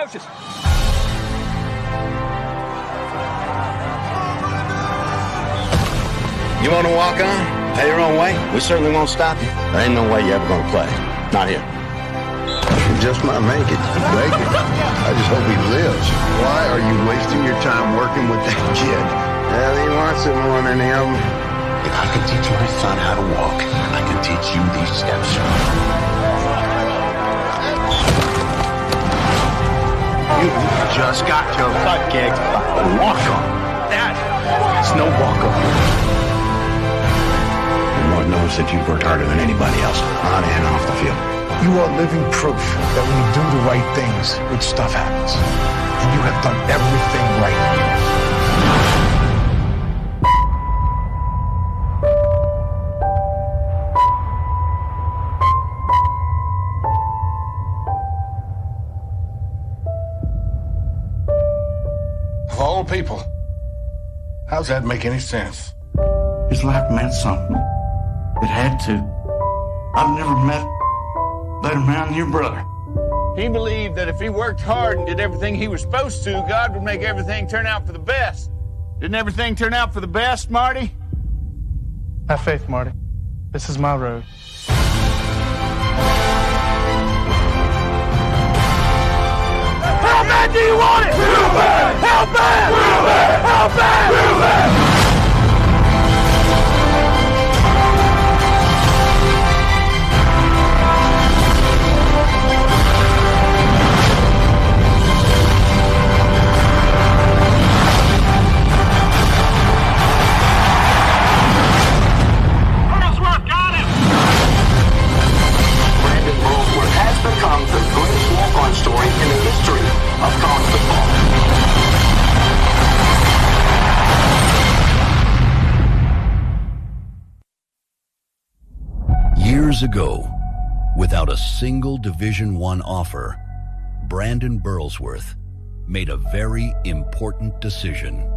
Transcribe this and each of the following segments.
coaches. You want to walk on? Pay your own way? We certainly won't stop you. There ain't no way you're ever going to play. Not here. He just might make it. Make it. I just hope he lives. Why are you wasting your time working with that kid? Well, he wants it more than him. If I can teach my son how to walk, I can teach you these steps. You just got your butt kicked by a walk-on. It's no walk-on. Lord knows that you've worked harder than anybody else, on and off the field. You are living proof that when you do the right things, good stuff happens. And you have done everything right. Of all people, how's that make any sense? His life meant something. It had to. I've never met a better man than your brother. He believed that if he worked hard and did everything he was supposed to, God would make everything turn out for the best. Didn't everything turn out for the best, Marty? Have faith, Marty. This is my road. How bad do you want it? Real bad! How bad? Real bad! How bad? Real bad! Burlsworth got him! Brandon Burlsworth has become the greatest walk-on story in the history of college football. Years ago, without a single Division I offer, Brandon Burlsworth made a very important decision.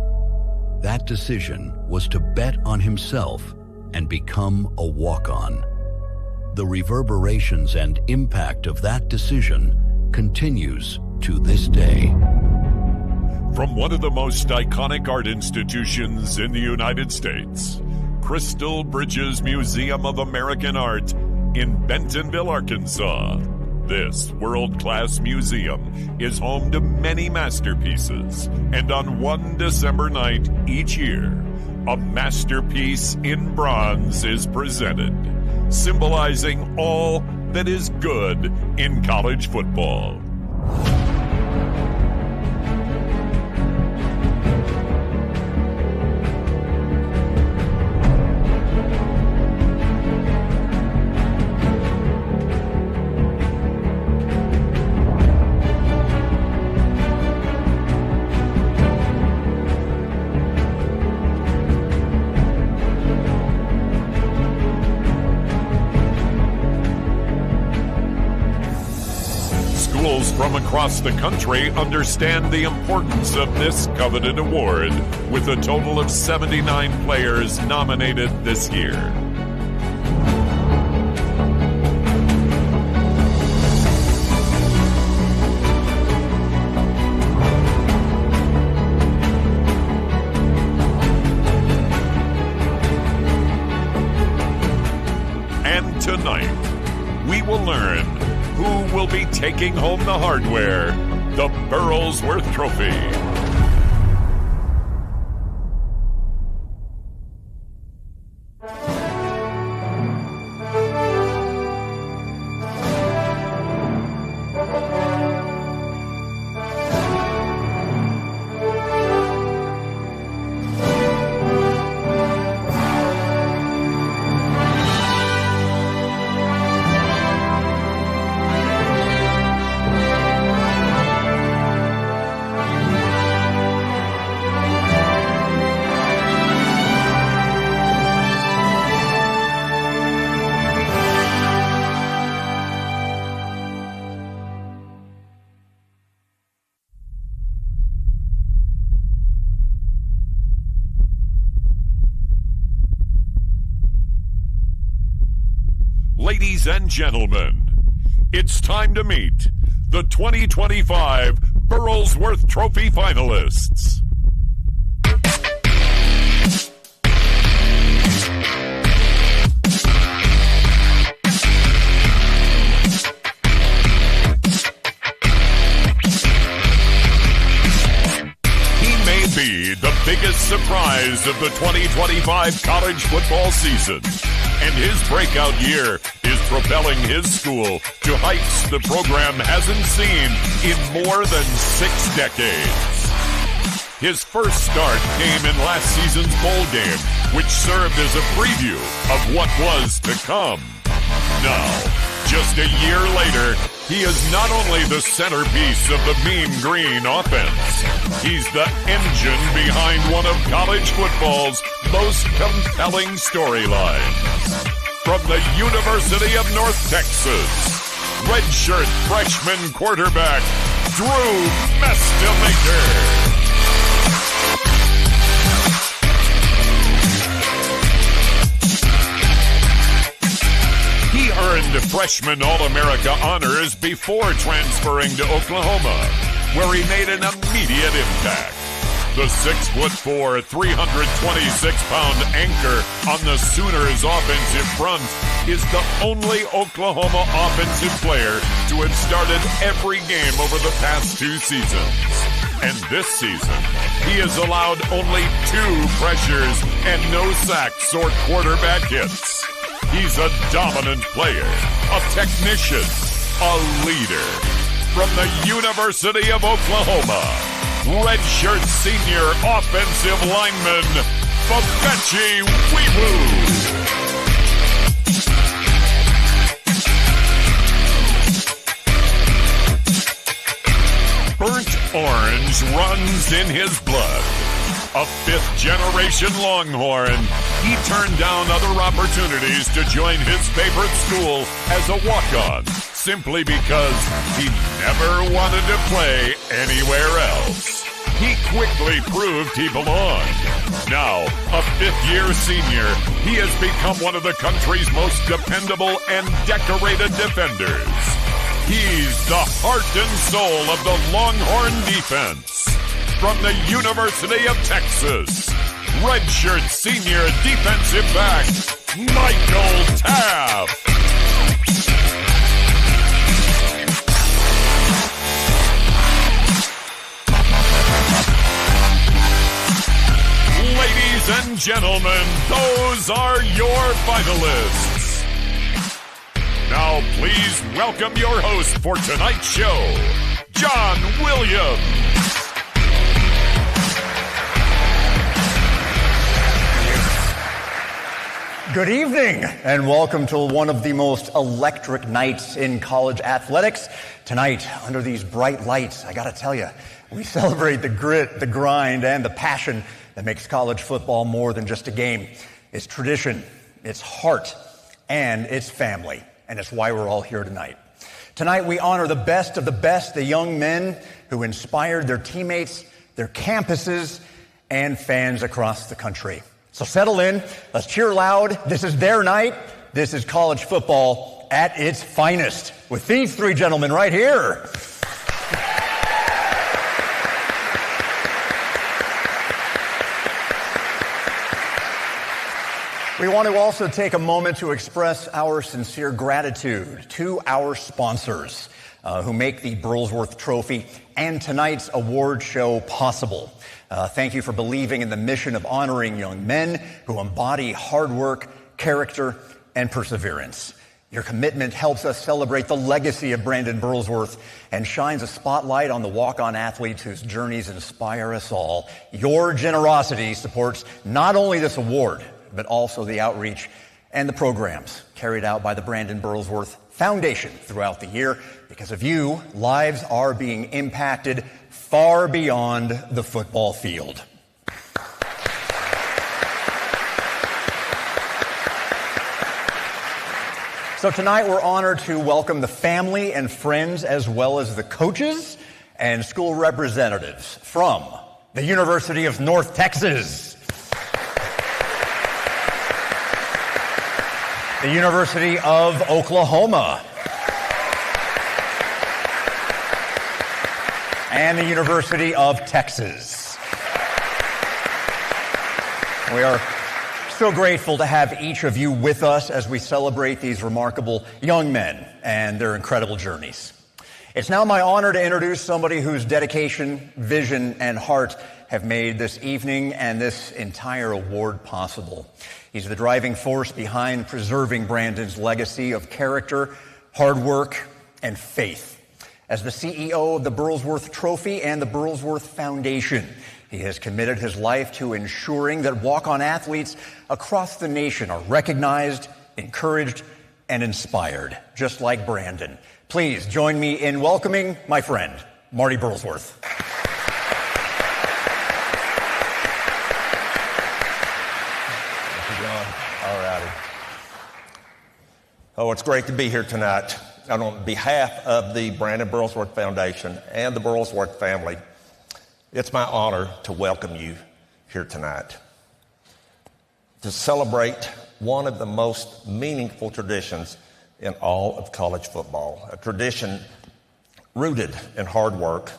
That decision was to bet on himself and become a walk-on. The reverberations and impact of that decision continues to this day. From one of the most iconic art institutions in the United States, Crystal Bridges Museum of American Art in Bentonville, Arkansas. This world-class museum is home to many masterpieces, and on one December night each year, a masterpiece in bronze is presented, symbolizing all that is good in college football. Schools from across the country understand the importance of this coveted award, with a total of 79 players nominated this year. And tonight, we will learn who will be taking home the hardware, the Burlsworth Trophy. Ladies and gentlemen, it's time to meet the 2025 Burlsworth Trophy finalists. Be the biggest surprise of the 2025 college football season, and his breakout year is propelling his school to heights the program hasn't seen in more than 6 decades. His first start came in last season's bowl game, which served as a preview of what was to come. Now, just a year later, he is not only the centerpiece of the Mean Green offense, he's the engine behind one of college football's most compelling storylines. From the University of North Texas, redshirt freshman quarterback Drew Mestemaker. He earned freshman All-America honors before transferring to Oklahoma, where he made an immediate impact. The 6'4", 326-pound anchor on the Sooners' offensive front is the only Oklahoma offensive player to have started every game over the past 2 seasons. And this season, he has allowed only 2 pressures and no sacks or quarterback hits. He's a dominant player, a technician, a leader. From the University of Oklahoma, redshirt senior offensive lineman, Febechi Nwaiwu. Burnt orange runs in his blood. A 5th-generation Longhorn, he turned down other opportunities to join his favorite school as a walk-on, simply because he never wanted to play anywhere else. He quickly proved he belonged. Now, a 5th-year senior, he has become one of the country's most dependable and decorated defenders. He's the heart and soul of the Longhorn defense. From the University of Texas, redshirt senior defensive back, Michael Taaffe. Ladies and gentlemen, those are your finalists. Now please welcome your host for tonight's show, John Williams. Good evening, and welcome to one of the most electric nights in college athletics. Tonight, under these bright lights, I gotta tell you, we celebrate the grit, the grind, and the passion that makes college football more than just a game. It's tradition, it's heart, and it's family, and it's why we're all here tonight. Tonight, we honor the best of the best, the young men who inspired their teammates, their campuses, and fans across the country. So settle in, let's cheer loud. This is their night. This is college football at its finest with these 3 gentlemen right here. We want to also take a moment to express our sincere gratitude to our sponsors who make the Burlsworth Trophy and tonight's award show possible. Thank you for believing in the mission of honoring young men who embody hard work, character, and perseverance. Your commitment helps us celebrate the legacy of Brandon Burlsworth and shines a spotlight on the walk-on athletes whose journeys inspire us all. Your generosity supports not only this award, but also the outreach and the programs carried out by the Brandon Burlsworth Foundation throughout the year. Because of you, lives are being impacted far beyond the football field. So tonight we're honored to welcome the family and friends as well as the coaches and school representatives from the University of North Texas, the University of Oklahoma, and the University of Texas. We are so grateful to have each of you with us as we celebrate these remarkable young men and their incredible journeys. It's now my honor to introduce somebody whose dedication, vision, and heart have made this evening and this entire award possible. He's the driving force behind preserving Brandon's legacy of character, hard work, and faith. As the CEO of the Burlsworth Trophy and the Burlsworth Foundation, he has committed his life to ensuring that walk-on athletes across the nation are recognized, encouraged, and inspired, just like Brandon. Please join me in welcoming my friend, Marty Burlsworth. All righty. Oh, it's great to be here tonight. And on behalf of the Brandon Burlsworth Foundation and the Burlsworth family, it's my honor to welcome you here tonight to celebrate one of the most meaningful traditions in all of college football, a tradition rooted in hard work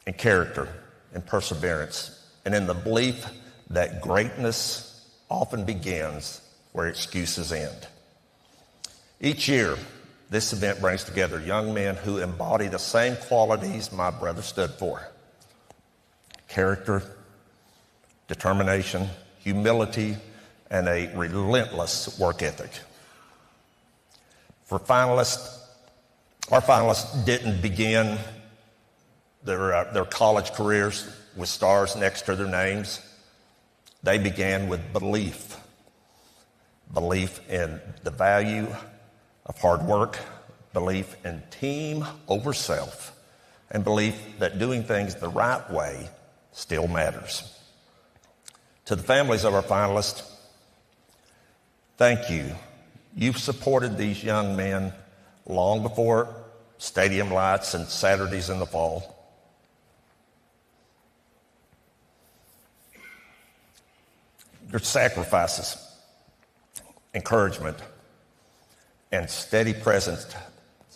and character and perseverance, and in the belief that greatness often begins where excuses end. Each year, this event brings together young men who embody the same qualities my brother stood for: character, determination, humility, and a relentless work ethic. For finalists, our finalists didn't begin their college careers with stars next to their names. They began with belief in the value of hard work, belief in team over self, and belief that doing things the right way still matters. To the families of our finalists, thank you. You've supported these young men long before stadium lights and Saturdays in the fall. Your sacrifices, encouragement, and steady presence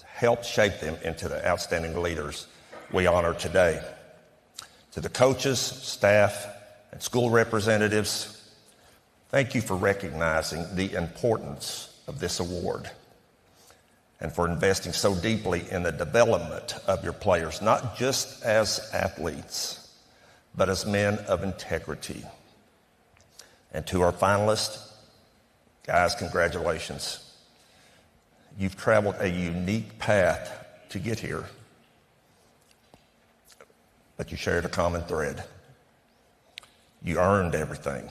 helped shape them into the outstanding leaders we honor today. To the coaches, staff, and school representatives, thank you for recognizing the importance of this award and for investing so deeply in the development of your players, not just as athletes, but as men of integrity. And to our finalists, guys, congratulations. You've traveled a unique path to get here, but you shared a common thread. You earned everything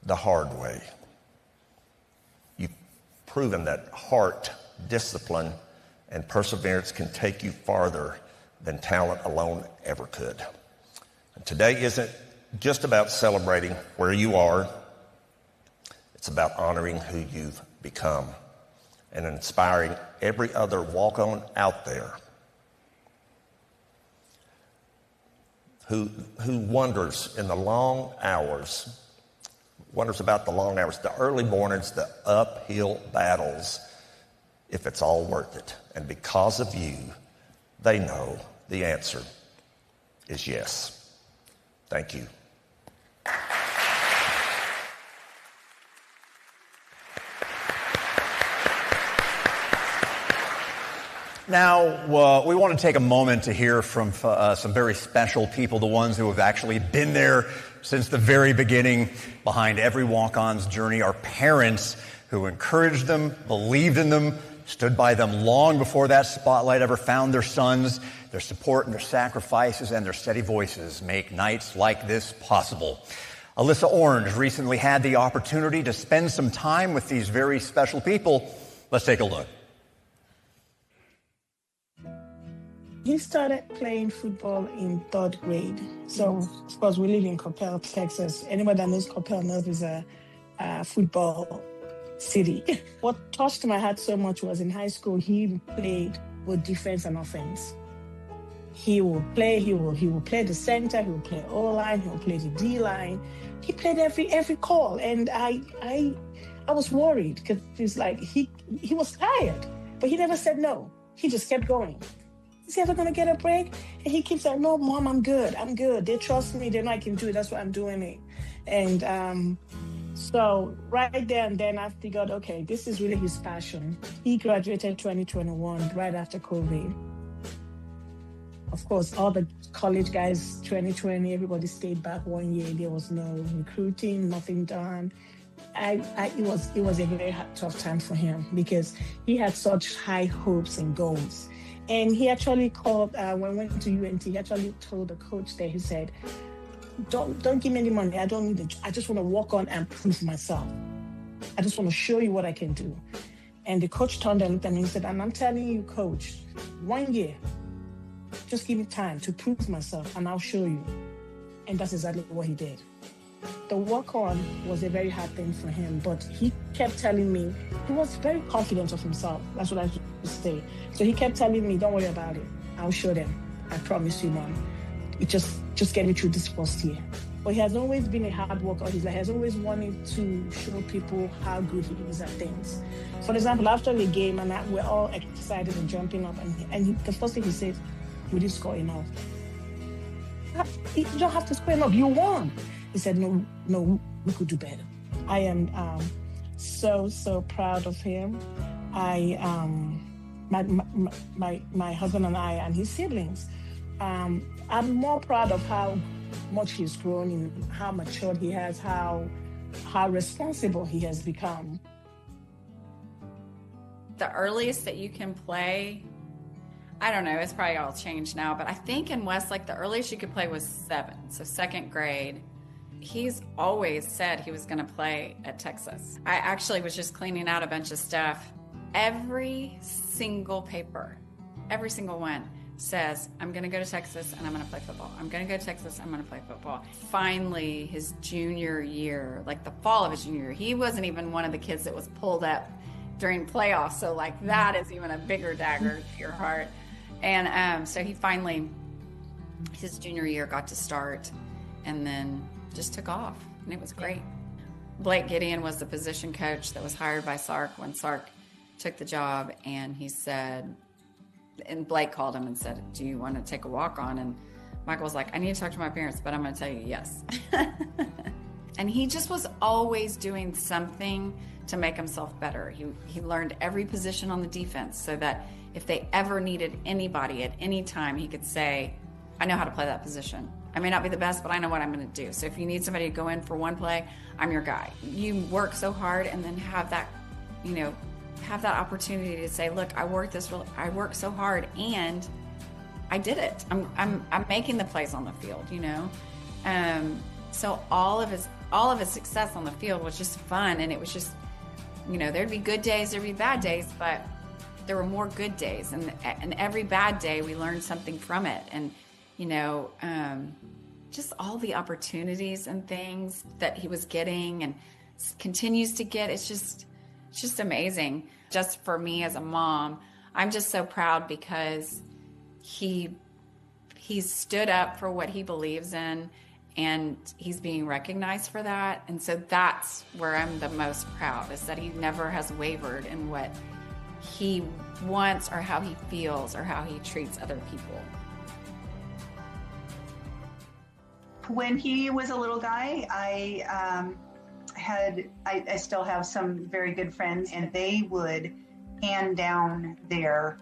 the hard way. You've proven that heart, discipline, and perseverance can take you farther than talent alone ever could. And today isn't just about celebrating where you are. It's about honoring who you've become and inspiring every other walk-on out there who wonders in the long hours, wonders about the long hours, the early mornings, the uphill battles, if it's all worth it. And because of you, they know the answer is yes. Thank you. Now, we want to take a moment to hear from some very special people, the ones who have actually been there since the very beginning, behind every walk-on's journey. Our parents who encouraged them, believed in them, stood by them long before that spotlight ever found their sons. Their support and their sacrifices and their steady voices make nights like this possible. Alyssa Orange recently had the opportunity to spend some time with these very special people. Let's take a look. He started playing football in 3rd grade. So, of course, we live in Coppell, Texas. Anybody that knows Coppell knows it's a football city. What touched my heart so much was in high school, he played both defense and offense. He will play the center, he will play O-line, he will play the D-line. He played every call. And I was worried because it's like he was tired, but he never said no. He just kept going. Is he ever going to get a break? And he keeps saying, no, Mom, I'm good. They trust me. They know I can do it. That's why I'm doing it. And so right there and then I figured, okay, this is really his passion. He graduated 2021, right after COVID. Of course, all the college guys, 2020, everybody stayed back 1 year. There was no recruiting, nothing done. It was a very tough time for him because he had such high hopes and goals. And he actually called, when we went to UNT, he actually told the coach there, he said, don't give me any money. I don't need it. I just want to walk on and prove myself. I just want to show you what I can do. And the coach turned and looked at me and said, and I'm telling you, coach, 1 year, just give me time to prove myself and I'll show you. And that's exactly what he did. The walk-on was a very hard thing for him, but he kept telling me, he was very confident of himself. That's what I should say. So he kept telling me, don't worry about it. I'll show them. I promise you, Mom. It just get me through this first year. But he has always been a hard worker. He has always wanted to show people how good he is at things. For example, after the game, and we're all excited and jumping up, and the first thing he says, we didn't score enough. You don't have to score enough. You won. He said, no, we could do better. I am so proud of him. My husband and I and his siblings, I'm more proud of how much he's grown and how matured he has, how responsible he has become. The earliest that you can play, I don't know, it's probably all changed now, but I think in Westlake, the earliest you could play was 7, so 2nd grade. He's always said he was going to play at Texas. I actually was just cleaning out a bunch of stuff. Every single paper, every single one says, I'm going to go to Texas and I'm going to play football. I'm going to go to Texas, I'm going to play football. Finally, his junior year, like the fall of his junior year, he wasn't even one of the kids that was pulled up during playoffs. So like that is even a bigger dagger to your heart. And so he finally, his junior year got to start and then just took off and it was great. Blake Gideon was the position coach that was hired by Sark when Sark took the job, and he said, and Blake called him and said, do you want to take a walk on? And Michael was like, I need to talk to my parents, but I'm going to tell you yes. And he just was always doing something to make himself better. He learned every position on the defense so that if they ever needed anybody at any time, he could say, I know how to play that position. I may not be the best, but I know what I'm going to do. So if you need somebody to go in for one play, I'm your guy. You work so hard and then have that, have that opportunity to say, look, I worked so hard and I did it. I'm making the plays on the field, So all of his success on the field was just fun, and it was just, there'd be good days, there'd be bad days, but there were more good days, and every bad day we learned something from it, and just all the opportunities and things that he was getting and continues to get. It's just amazing. Just for me as a mom, I'm just so proud because he stood up for what he believes in, and he's being recognized for that. And so that's where I'm the most proud, is that he never has wavered in what he wants or how he feels or how he treats other people. When he was a little guy, I still have some very good friends, and they would hand down their,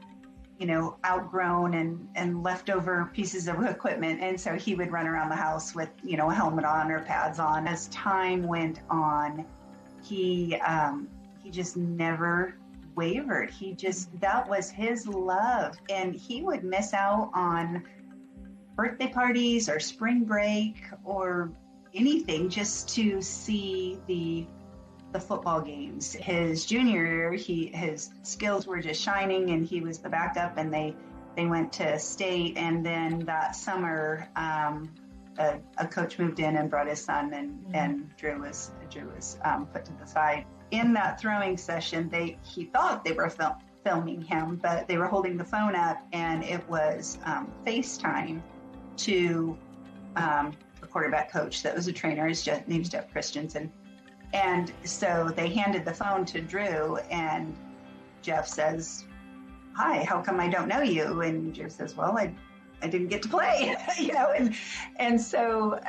outgrown and leftover pieces of equipment. And so he would run around the house with, a helmet on or pads on. As time went on, he just never wavered. That was his love. And he would miss out on birthday parties or spring break or anything just to see the football games. His junior year, his skills were just shining, and he was the backup, and they went to state. And then that summer, a coach moved in and brought his son, and Drew was put to the side. In that throwing session, he thought they were filming him, but they were holding the phone up, and it was FaceTime to a quarterback coach that was a trainer. His name's Jeff Christensen. And so they handed the phone to Drew, and Jeff says, hi, how come I don't know you? And Joe says, well, I didn't get to play, and so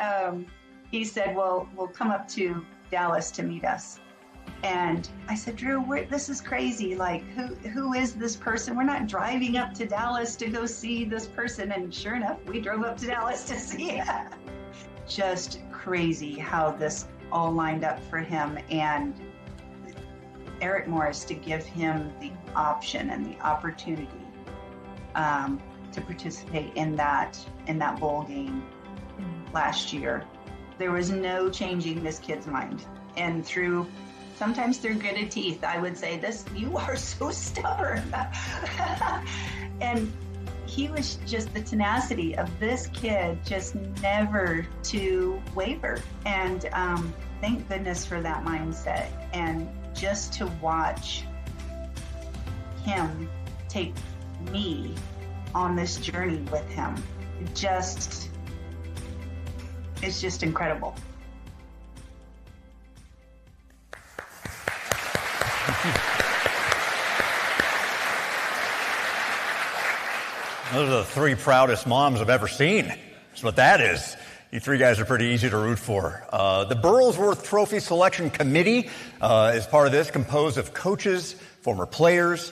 he said, well, we'll come up to Dallas to meet us. And I said, Drew, this is crazy. Like, who is this person? We're not driving up to Dallas to go see this person. And sure enough, we drove up to Dallas to see it. Just crazy how this all lined up for him, and Eric Morris to give him the option and the opportunity to participate in that bowl game last year. There was no changing this kid's mind. And sometimes through gritted teeth, I would say, you are so stubborn. And he was just the tenacity of this kid, just never to waver. And thank goodness for that mindset. And just to watch him take me on this journey with him, it's just incredible. Those are the three proudest moms I've ever seen. That's what that is. You three guys are pretty easy to root for. The Burlsworth Trophy Selection Committee is part of this, composed of coaches, former players,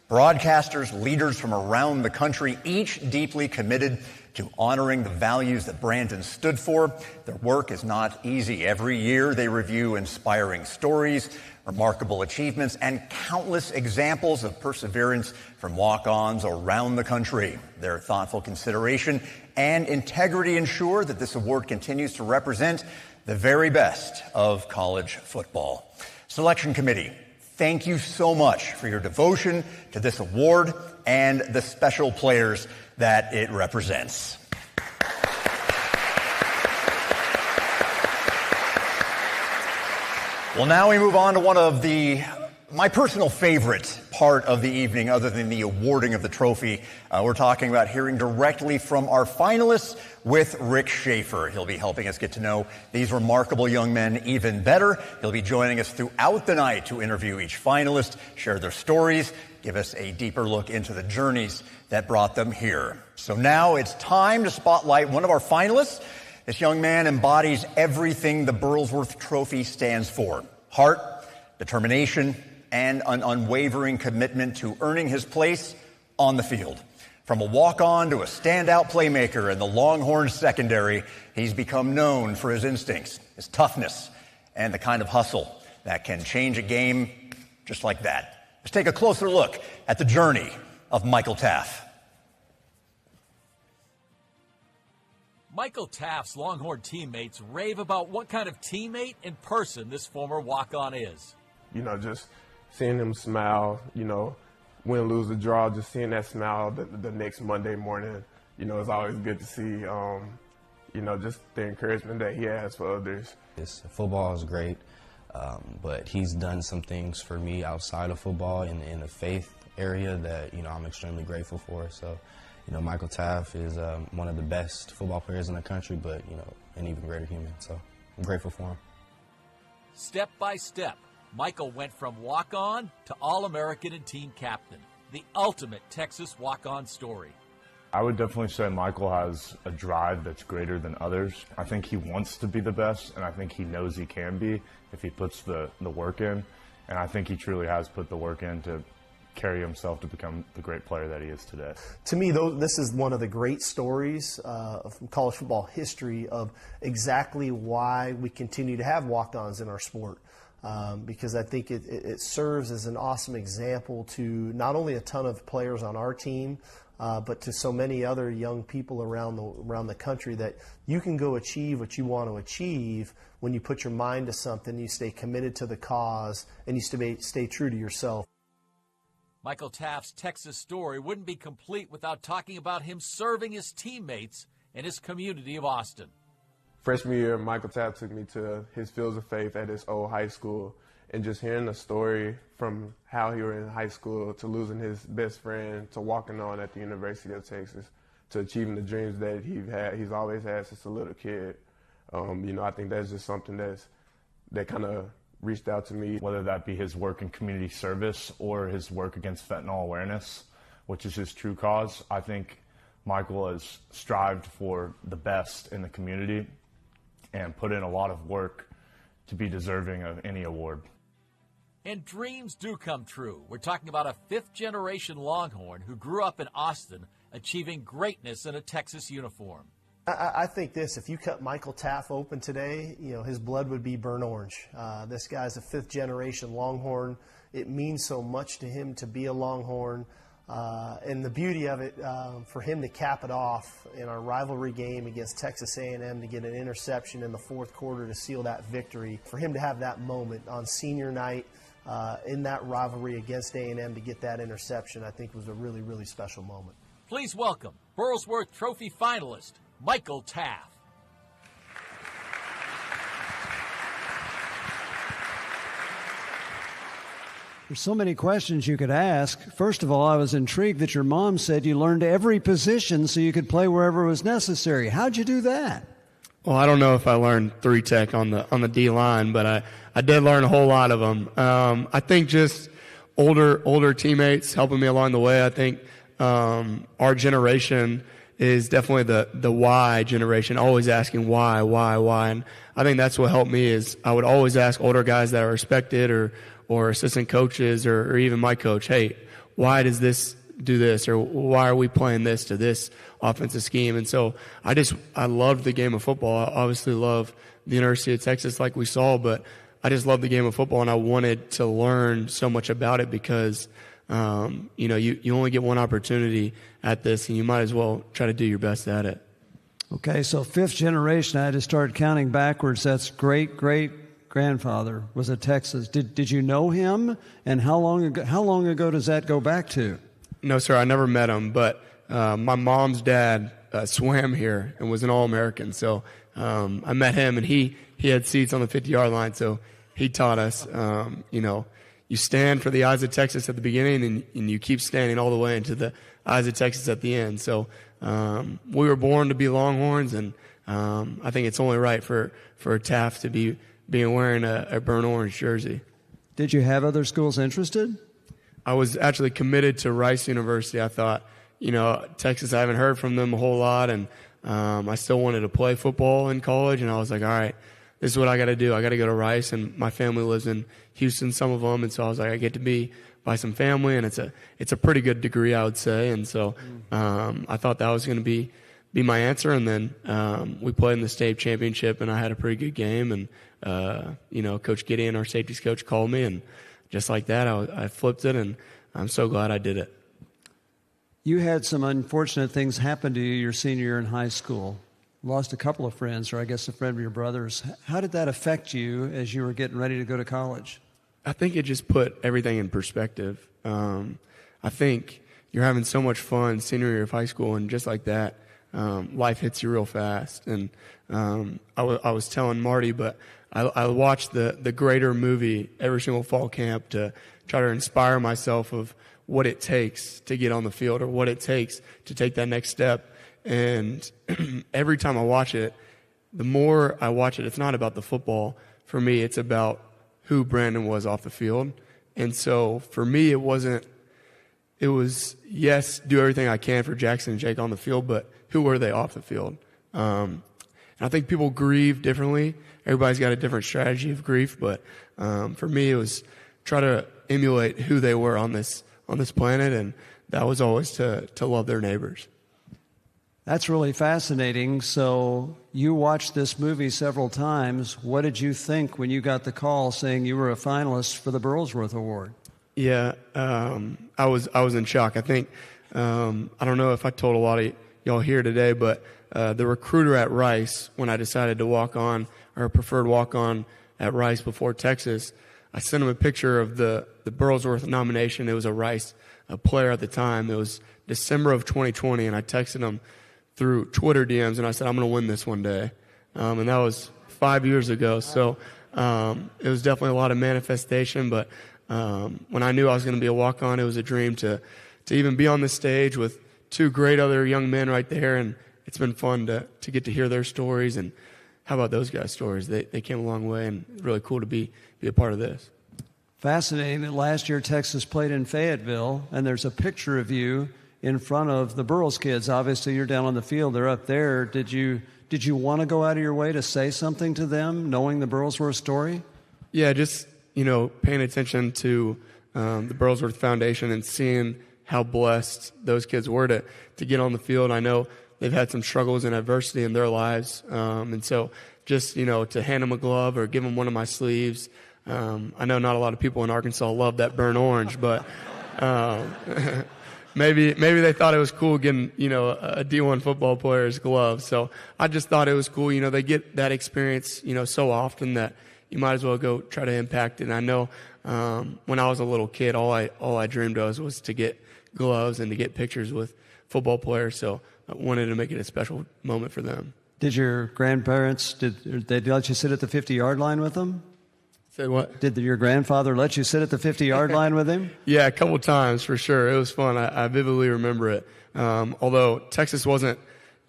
broadcasters, leaders from around the country, each deeply committed to honoring the values that Brandon stood for. Their work is not easy. Every year they review inspiring stories, remarkable achievements, and countless examples of perseverance from walk-ons around the country. Their thoughtful consideration and integrity ensure that this award continues to represent the very best of college football. Selection Committee, thank you so much for your devotion to this award and the special players that it represents. Well, now we move on to one of my personal favorite part of the evening, other than the awarding of the trophy. We're talking about hearing directly from our finalists with Rick Schaefer. He'll be helping us get to know these remarkable young men even better. He'll be joining us throughout the night to interview each finalist, share their stories, give us a deeper look into the journeys that brought them here. So now it's time to spotlight one of our finalists. This young man embodies everything the Burlsworth Trophy stands for: heart, determination, and an unwavering commitment to earning his place on the field. From a walk-on to a standout playmaker in the Longhorn secondary, he's become known for his instincts, his toughness, and the kind of hustle that can change a game just like that. Let's take a closer look at the journey of Michael Taaffe. Michael Taaffe's Longhorn teammates rave about what kind of teammate and person this former walk-on is. Just seeing him smile, win, lose, or draw, just seeing that smile the next Monday morning, it's always good to see, just the encouragement that he has for others. Football is great, but he's done some things for me outside of football in the faith area that, I'm extremely grateful for. So, Michael Taaffe is one of the best football players in the country, but, an even greater human. So I'm grateful for him. Step by step, Michael went from walk-on to All-American and team captain, the ultimate Texas walk-on story. I would definitely say Michael has a drive that's greater than others. I think he wants to be the best, and I think he knows he can be if he puts the work in. And I think he truly has put the work in to carry himself to become the great player that he is today. To me, this is one of the great stories from college football history of exactly why we continue to have walk-ons in our sport. Because I think it serves as an awesome example to not only a ton of players on our team, but to so many other young people around the country, that you can go achieve what you want to achieve when you put your mind to something, you stay committed to the cause, and you stay true to yourself. Michael Taaffe's Texas story wouldn't be complete without talking about him serving his teammates and his community of Austin. Freshman year, Michael Taaffe took me to his Fields of Faith at his old high school, and just hearing the story from how he was in high school to losing his best friend to walking on at the University of Texas to achieving the dreams that he's always had since a little kid. I think that's just something that kind of reached out to me. Whether that be his work in community service or his work against fentanyl awareness, which is his true cause. I think Michael has strived for the best in the community and put in a lot of work to be deserving of any award. And dreams do come true. We're talking about a fifth-generation Longhorn who grew up in Austin, achieving greatness in a Texas uniform. I think this, if you cut Michael Taaffe open today, his blood would be burnt orange. This guy's a fifth-generation Longhorn. It means so much to him to be a Longhorn. And the beauty of it, for him to cap it off in our rivalry game against Texas A&M to get an interception in the fourth quarter to seal that victory, for him to have that moment on senior night in that rivalry against A&M to get that interception, I think was a really, really special moment. Please welcome Burlsworth Trophy finalist, Michael Taaffe. There's so many questions you could ask. First of all, I was intrigued that your mom said you learned every position so you could play wherever was necessary. How'd you do that? Well, I don't know if I learned 3-tech on the D line, but I did learn a whole lot of them. I think just older teammates helping me along the way. I think our generation is definitely the why generation, always asking why. And I think that's what helped me is I would always ask older guys that are respected or assistant coaches or even my coach, hey, why does this do this, or why are we playing this to this offensive scheme? And so I loved the game of football. I obviously love the University of Texas like we saw, but I just loved the game of football, and I wanted to learn so much about it because you only get one opportunity at this, and you might as well try to do your best at it. Okay, so fifth generation, I had to start counting backwards. That's great-great-grandfather was at Texas. Did you know him, and how long ago does that go back to? No, sir, I never met him, but my mom's dad swam here and was an All-American. So I met him, and he had seats on the 50-yard line, so he taught us, you stand for the eyes of Texas at the beginning, and you keep standing all the way into the eyes of Texas at the end. So we were born to be Longhorns, and I think it's only right for Taaffe to be wearing a burnt orange jersey. Did you have other schools interested? I was actually committed to Rice University. I thought, Texas, I haven't heard from them a whole lot, and I still wanted to play football in college, and I was like, all right, this is what I got to do. I got to go to Rice, and my family lives in Houston, some of them, and so I was like, I get to be by some family, and it's a pretty good degree, I would say, and so I thought that was going to be my answer, and then we played in the state championship, and I had a pretty good game, and Coach Gideon, our safeties coach, called me, and just like that, I flipped it, and I'm so glad I did it. You had some unfortunate things happen to you your senior year in high school. Lost a couple of friends, or I guess a friend of your brother's. How did that affect you as you were getting ready to go to college? I think it just put everything in perspective. I think you're having so much fun senior year of high school, and just like that, life hits you real fast. And I was telling Marty, but I watched the Greater movie every single fall camp to try to inspire myself of what it takes to get on the field or what it takes to take that next step. And every time I watch it, the more I watch it, it's not about the football. For me, it's about who Brandon was off the field. And so for me, it was, yes, do everything I can for Jackson and Jake on the field, but who were they off the field? And I think people grieve differently. Everybody's got a different strategy of grief, but for me, it was try to emulate who they were on this planet, and that was always to love their neighbors. That's really fascinating. So you watched this movie several times. What did you think when you got the call saying you were a finalist for the Burlsworth Award? Yeah, I was in shock. I think I don't know if I told a lot of y'all here today, but the recruiter at Rice, when I decided to walk on or preferred walk on at Rice before Texas, I sent him a picture of the Burlsworth nomination. It was a Rice player at the time. It was December of 2020, and I texted him through Twitter DMs, and I said, I'm going to win this one day. And that was 5 years ago. So it was definitely a lot of manifestation, but when I knew I was going to be a walk-on, it was a dream to even be on the stage with two great other young men right there, and it's been fun to get to hear their stories. And how about those guys' stories? They came a long way, and really cool to be a part of this. Fascinating that last year Texas played in Fayetteville, and there's a picture of you in front of the Burles kids. Obviously, you're down on the field. They're up there. Did you want to go out of your way to say something to them, knowing the Burlsworth story? Yeah, just, paying attention to the Burlsworth Foundation and seeing how blessed those kids were to get on the field. I know they've had some struggles and adversity in their lives. And so just, to hand them a glove or give them one of my sleeves. I know not a lot of people in Arkansas love that burnt orange, but maybe they thought it was cool getting, a D1 football player's glove. So I just thought it was cool. They get that experience, so often that you might as well go try to impact it. And I know when I was a little kid, all I dreamed of was to get gloves and to get pictures with football players. So I wanted to make it a special moment for them. Did your grandparents, did they let you sit at the 50-yard line with them? Say what? Did your grandfather let you sit at the 50-yard line with him? Yeah, a couple times for sure. It was fun. I vividly remember it. Although Texas wasn't,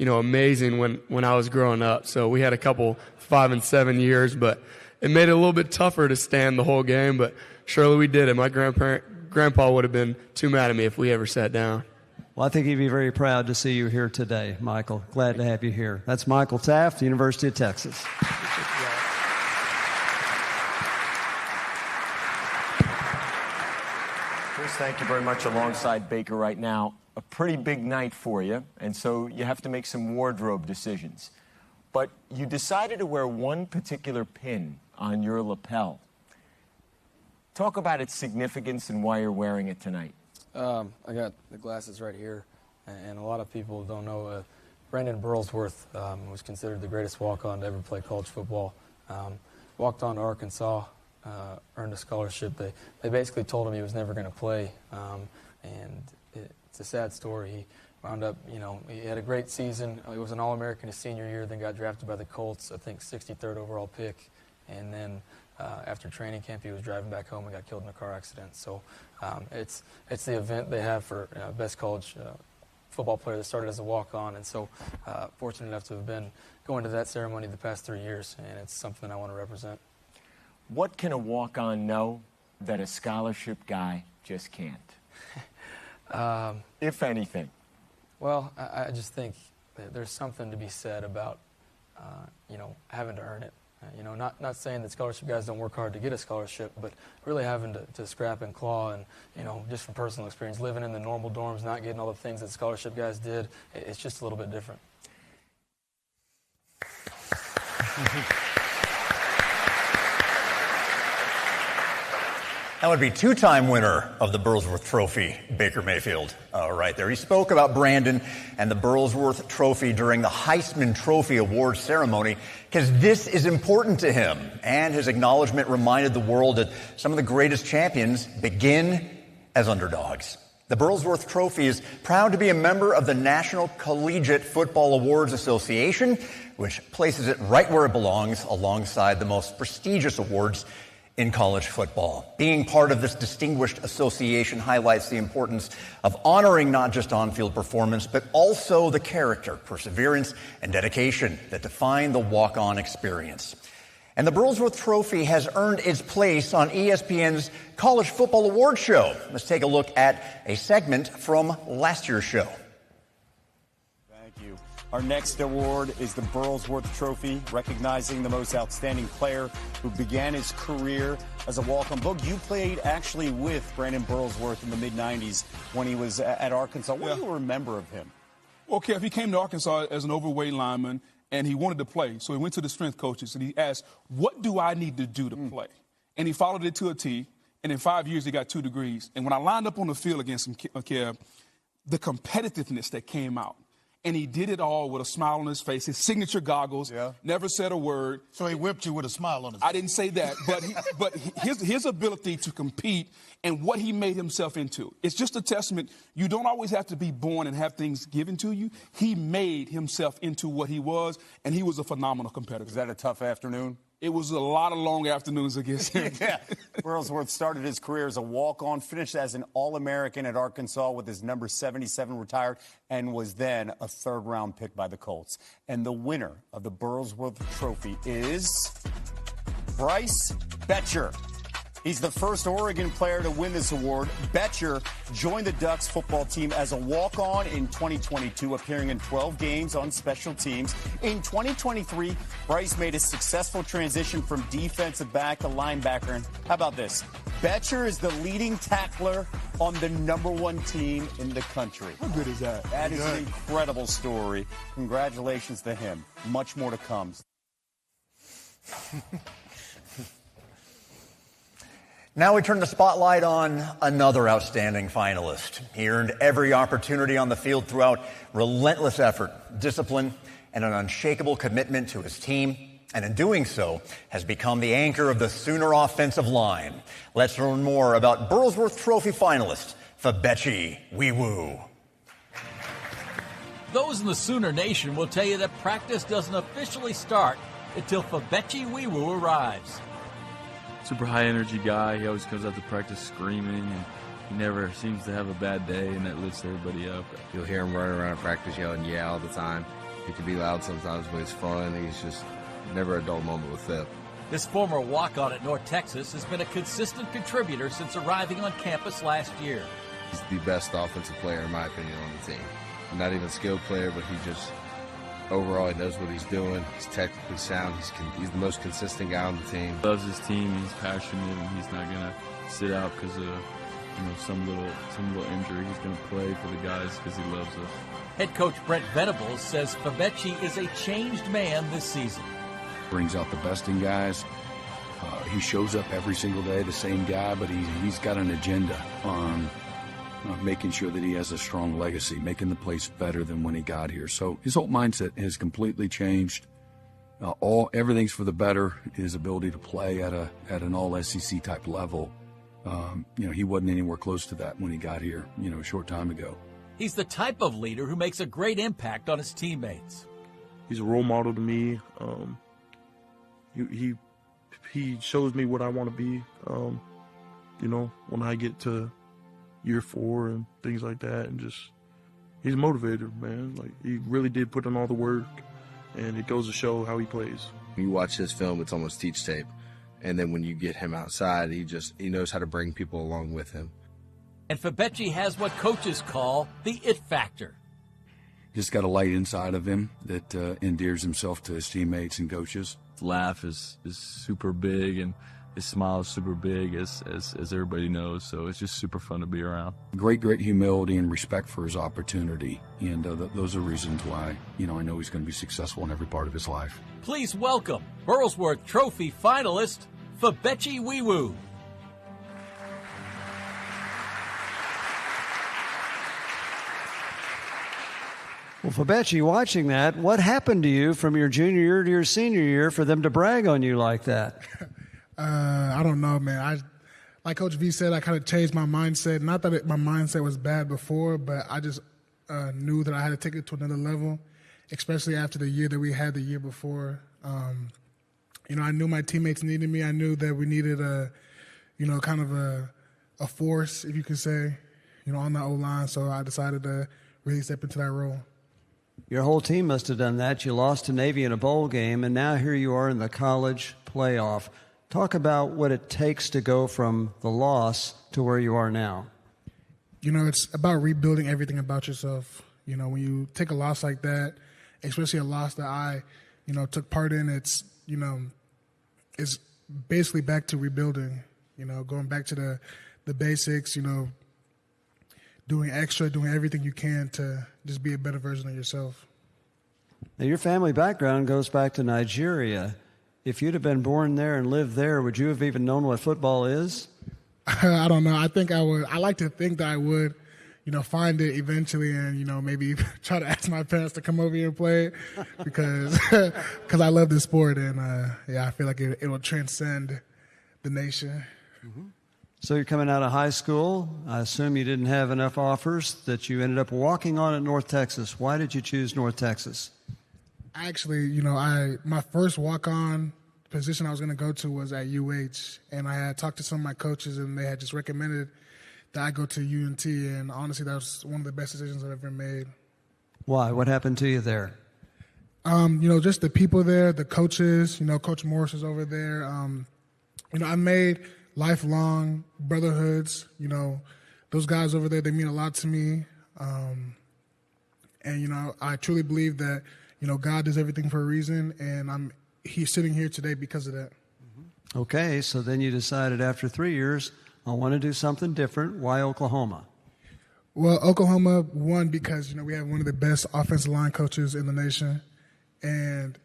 amazing when I was growing up. So we had a couple 5 and 7 years, but it made it a little bit tougher to stand the whole game. But surely we did it. My grandpa would have been too mad at me if we ever sat down. Well, I think he'd be very proud to see you here today, Michael. Glad to have you here. That's Michael Taaffe, the University of Texas. Thank you very much. Alongside Baker right now, a pretty big night for you, and so you have to make some wardrobe decisions. But you decided to wear one particular pin on your lapel. Talk about its significance and why you're wearing it tonight. I got the glasses right here, and a lot of people don't know Brandon Burlsworth was considered the greatest walk-on to ever play college football. Walked on to Arkansas. Earned a scholarship. They basically told him he was never going to play, and it's a sad story. He wound up, he had a great season. He was an All-American his senior year, then got drafted by the Colts, I think 63rd overall pick, and then after training camp he was driving back home and got killed in a car accident. So it's the event they have for best college football player that started as a walk-on, and so fortunate enough to have been going to that ceremony the past 3 years, and it's something I want to represent. What can a walk-on know that a scholarship guy just can't? If anything. Well, I just think that there's something to be said about, having to earn it. Not saying that scholarship guys don't work hard to get a scholarship, but really having to scrap and claw and, just from personal experience, living in the normal dorms, not getting all the things that scholarship guys did, it's just a little bit different. That would be two-time winner of the Burlsworth Trophy, Baker Mayfield, right there. He spoke about Brandon and the Burlsworth Trophy during the Heisman Trophy Awards ceremony because this is important to him. And his acknowledgement reminded the world that some of the greatest champions begin as underdogs. The Burlsworth Trophy is proud to be a member of the National Collegiate Football Awards Association, which places it right where it belongs alongside the most prestigious awards in college football. Being part of this distinguished association highlights the importance of honoring not just on-field performance, but also the character, perseverance, and dedication that define the walk-on experience. And the Burlsworth Trophy has earned its place on ESPN's College Football Awards show. Let's take a look at a segment from last year's show. Our next award is the Burlsworth Trophy, recognizing the most outstanding player who began his career as a walk-on. Boog, you played actually with Brandon Burlsworth in the mid-'90s when he was at Arkansas. What do you remember of him? Well, Kev, he came to Arkansas as an overweight lineman, and he wanted to play. So he went to the strength coaches, and he asked, what do I need to do to play? And he followed it to a T, and in 5 years he got 2 degrees. And when I lined up on the field against him, Kev, the competitiveness that came out, and he did it all with a smile on his face, his signature goggles, never said a word. So he whipped you with a smile on his face. I didn't say that, but his ability to compete and what he made himself into. It's just a testament. You don't always have to be born and have things given to you. He made himself into what he was, and he was a phenomenal competitor. Was that a tough afternoon? It was a lot of long afternoons against him. Yeah. Burlsworth started his career as a walk-on, finished as an All-American at Arkansas with his number 77 retired, and was then a third-round pick by the Colts. And the winner of the Burlsworth Trophy is Bryce Betcher. He's the first Oregon player to win this award. Betcher joined the Ducks football team as a walk-on in 2022, appearing in 12 games on special teams. In 2023, Bryce made a successful transition from defensive back to linebacker. And how about this? Betcher is the leading tackler on the #1 team in the country. How good is that? That is an incredible story. Congratulations to him. Much more to come. Now we turn the spotlight on another outstanding finalist. He earned every opportunity on the field throughout relentless effort, discipline, and an unshakable commitment to his team, and in doing so has become the anchor of the Sooner offensive line. Let's learn more about Burlsworth Trophy finalist Febechi Nwaiwu. Those in the Sooner Nation will tell you that practice doesn't officially start until Febechi Nwaiwu arrives. Super high energy guy. He always comes out to practice screaming, and he never seems to have a bad day, and that lifts everybody up. You'll hear him running around practice yelling yeah all the time. He can be loud sometimes, but he's fun. He's just never a dull moment with Feb. This former walk-on at North Texas has been a consistent contributor since arriving on campus last year. He's the best offensive player, in my opinion, on the team. Not even a skilled player, but he just overall, he knows what he's doing. He's technically sound. He's the most consistent guy on the team. Loves his team. He's passionate, and he's not gonna sit out because of some little injury. He's gonna play for the guys because he loves us. Head coach Brent Venables says Febechi is a changed man this season. Brings out the best in guys. He shows up every single day, the same guy, but he's got an agenda on making sure that he has a strong legacy, making the place better than when he got here. So his whole mindset has completely changed. Everything's for the better. His ability to play at an all SEC type level. He wasn't anywhere close to that when he got here, a short time ago. He's the type of leader who makes a great impact on his teammates. He's a role model to me. He shows me what I want to be. When I get to year 4 and things like that, and just he's a motivator, man. Like, he really did put in all the work, and it goes to show how he plays. When you watch his film, it's almost teach tape, and then when you get him outside, he knows how to bring people along with him. And Febechi has what coaches call the it factor. He's got a light inside of him that endears himself to his teammates and coaches. His laugh is super big, and his smile is super big, as everybody knows, so it's just super fun to be around. Great humility and respect for his opportunity, and those are reasons why, I know he's going to be successful in every part of his life. Please welcome Burlsworth Trophy finalist, Febechi Nwaiwu. Well, Febechi, watching that, what happened to you from your junior year to your senior year for them to brag on you like that? I don't know, man. Like Coach V said, I kind of changed my mindset. Not that my mindset was bad before, but I just knew that I had to take it to another level, especially after the year that we had the year before. I knew my teammates needed me. I knew that we needed kind of a force, if you could say, on the O-line. So I decided to really step into that role. Your whole team must have done that. You lost to Navy in a bowl game, and now here you are in the college playoff. Talk about what it takes to go from the loss to where you are now. It's about rebuilding everything about yourself. When you take a loss like that, especially a loss that I, took part in, it's basically back to rebuilding, going back to the basics, doing extra, doing everything you can to just be a better version of yourself. Now, your family background goes back to Nigeria. If you'd have been born there and lived there, would you have even known what football is? I don't know. I think I would. I like to think that I would, find it eventually and, maybe try to ask my parents to come over here and play it because I love this sport. And, I feel like it will transcend the nation. Mm-hmm. So you're coming out of high school. I assume you didn't have enough offers that you ended up walking on at North Texas. Why did you choose North Texas? Actually, my first walk-on position I was going to go to was at UH, and I had talked to some of my coaches, and they had just recommended that I go to UNT, and honestly, that was one of the best decisions I've ever made. Why? What happened to you there? Just the people there, the coaches. Coach Morris is over there. I made lifelong brotherhoods. Those guys over there, they mean a lot to me. And, I truly believe that, God does everything for a reason, and he's sitting here today because of that. Okay, so then you decided after 3 years, I want to do something different. Why Oklahoma? Well, Oklahoma won because, we have one of the best offensive line coaches in the nation. And,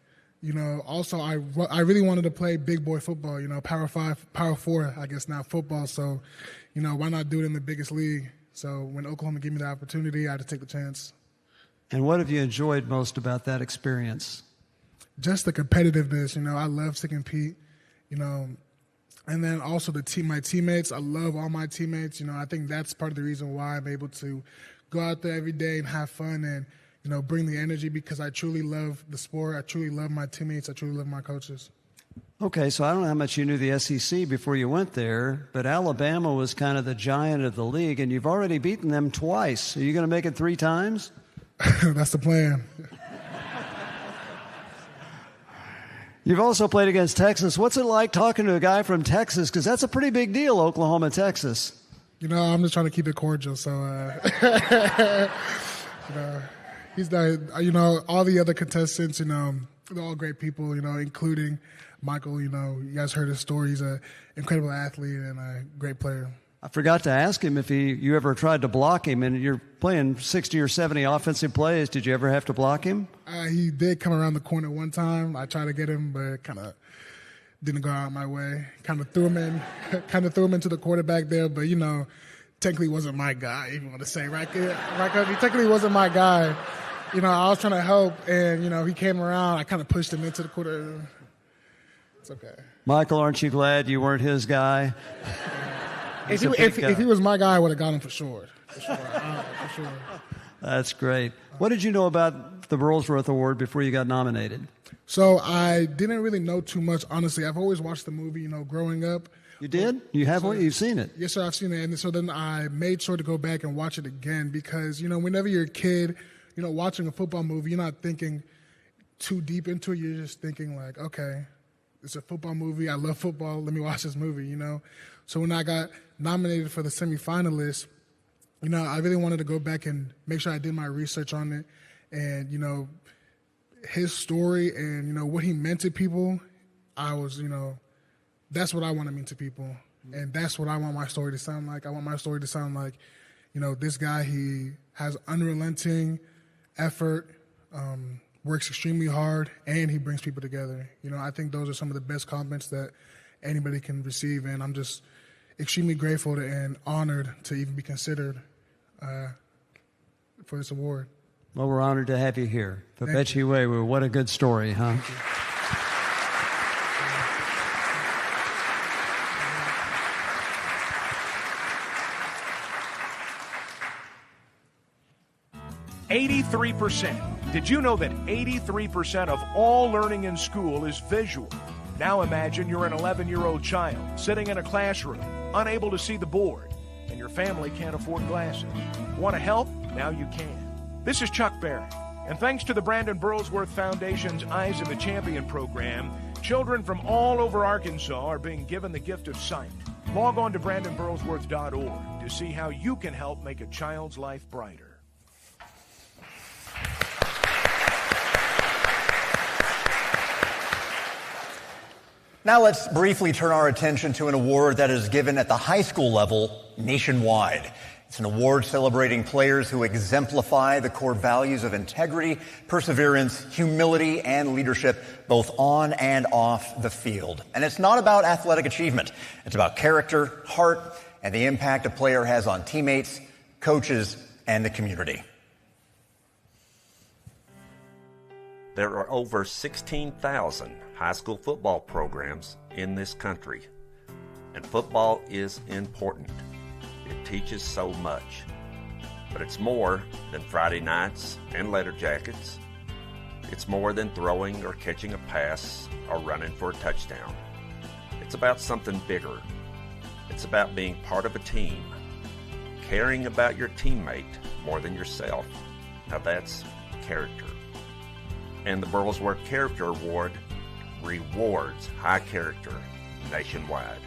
also I really wanted to play big boy football, Power 5, Power 4, I guess now football. So, why not do it in the biggest league? So when Oklahoma gave me the opportunity, I had to take the chance. And what have you enjoyed most about that experience? Just the competitiveness, I love to compete, and then also my teammates. I love all my teammates. I think that's part of the reason why I'm able to go out there every day and have fun and, bring the energy, because I truly love the sport. I truly love my teammates. I truly love my coaches. Okay, so I don't know how much you knew the SEC before you went there, but Alabama was kind of the giant of the league, and you've already beaten them twice. Are you going to make it 3 times? That's the plan. You've also played against Texas. What's it like talking to a guy from Texas? Because that's a pretty big deal, Oklahoma, Texas. I'm just trying to keep it cordial. So, he's not, all the other contestants, they're all great people, including Michael. You guys heard his story. He's an incredible athlete and a great player. I forgot to ask him if you ever tried to block him, and you're playing 60 or 70 offensive plays. Did you ever have to block him? He did come around the corner one time. I tried to get him, but it kind of didn't go out my way. Kind of threw him into the quarterback there, but, technically wasn't my guy, if you want to say, right? He technically wasn't my guy. I was trying to help, and, he came around. I kind of pushed him into the quarter. It's okay. Michael, aren't you glad you weren't his guy? If he was my guy, I would have got him for sure. For sure. That's great. What did you know about the Burlsworth Award before you got nominated? So I didn't really know too much, honestly. I've always watched the movie, growing up. You did? You have one? You've seen it? Yes, sir, I've seen it. And so then I made sure to go back and watch it again because, whenever you're a kid, watching a football movie, you're not thinking too deep into it. You're just thinking like, okay, it's a football movie. I love football. Let me watch this movie, So when I got nominated for the semifinalists, I really wanted to go back and make sure I did my research on it. And, his story and, what he meant to people, I was, that's what I want to mean to people. And that's what I want my story to sound like. I want my story to sound like, this guy, he has unrelenting effort, works extremely hard, and he brings people together. I think those are some of the best compliments that anybody can receive, and I'm just extremely grateful and honored to even be considered for this award. Well, we're honored to have you here. Febechi Nwaiwu, what a good story, huh? 83%. Did you know that 83% of all learning in school is visual? Now imagine you're an 11-year-old child sitting in a classroom, unable to see the board, and your family can't afford glasses. Want to help? Now you can. This is Chuck Berry, and thanks to the Brandon Burlsworth Foundation's Eyes of the Champion program, children from all over Arkansas are being given the gift of sight. Log on to BrandonBurlsworth.org to see how you can help make a child's life brighter. Now let's briefly turn our attention to an award that is given at the high school level nationwide. It's an award celebrating players who exemplify the core values of integrity, perseverance, humility, and leadership, both on and off the field. And it's not about athletic achievement. It's about character, heart, and the impact a player has on teammates, coaches, and the community. There are over 16,000 high school football programs in this country, and football is important. It teaches so much, but it's more than Friday nights and letter jackets. It's more than throwing or catching a pass or running for a touchdown. It's about something bigger. It's about being part of a team, caring about your teammate more than yourself. Now that's character. And the Burlsworth Character Award rewards high character nationwide.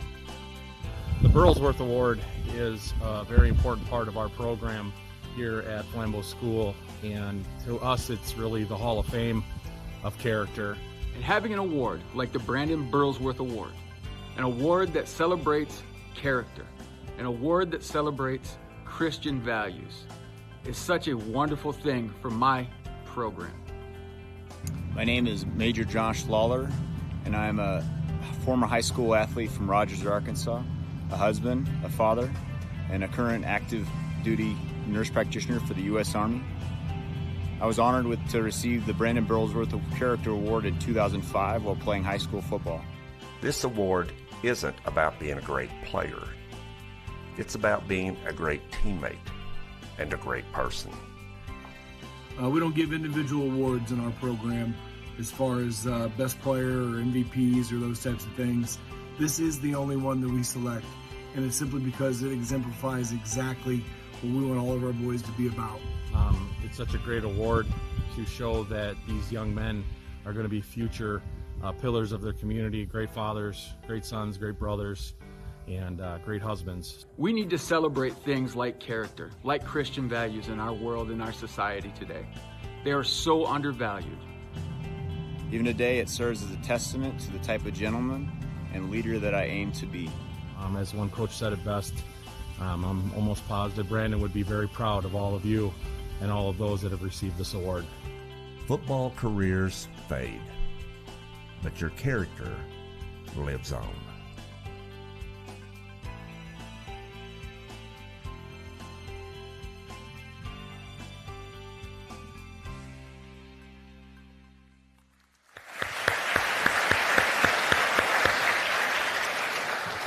The Burlsworth Award is a very important part of our program here at Flambeau School, and to us it's really the Hall of Fame of character. And having an award like the Brandon Burlsworth Award, an award that celebrates character, an award that celebrates Christian values, is such a wonderful thing for my program. My name is Major Josh Lawler, and I'm a former high school athlete from Rogers, Arkansas, a husband, a father, and a current active duty nurse practitioner for the U.S. Army. I was honored to receive the Brandon Burlsworth Character Award in 2005 while playing high school football. This award isn't about being a great player. It's about being a great teammate and a great person. We don't give individual awards in our program as far as best player or MVPs or those types of things. This is the only one that we select, and it's simply because it exemplifies exactly what we want all of our boys to be about. It's such a great award to show that these young men are going to be future pillars of their community, great fathers, great sons, great brothers, and great husbands. We need to celebrate things like character, like Christian values in our world, in our society today. They are so undervalued. Even today, it serves as a testament to the type of gentleman and leader that I aim to be. As one coach said it best, I'm almost positive Brandon would be very proud of all of you and all of those that have received this award. Football careers fade, but your character lives on.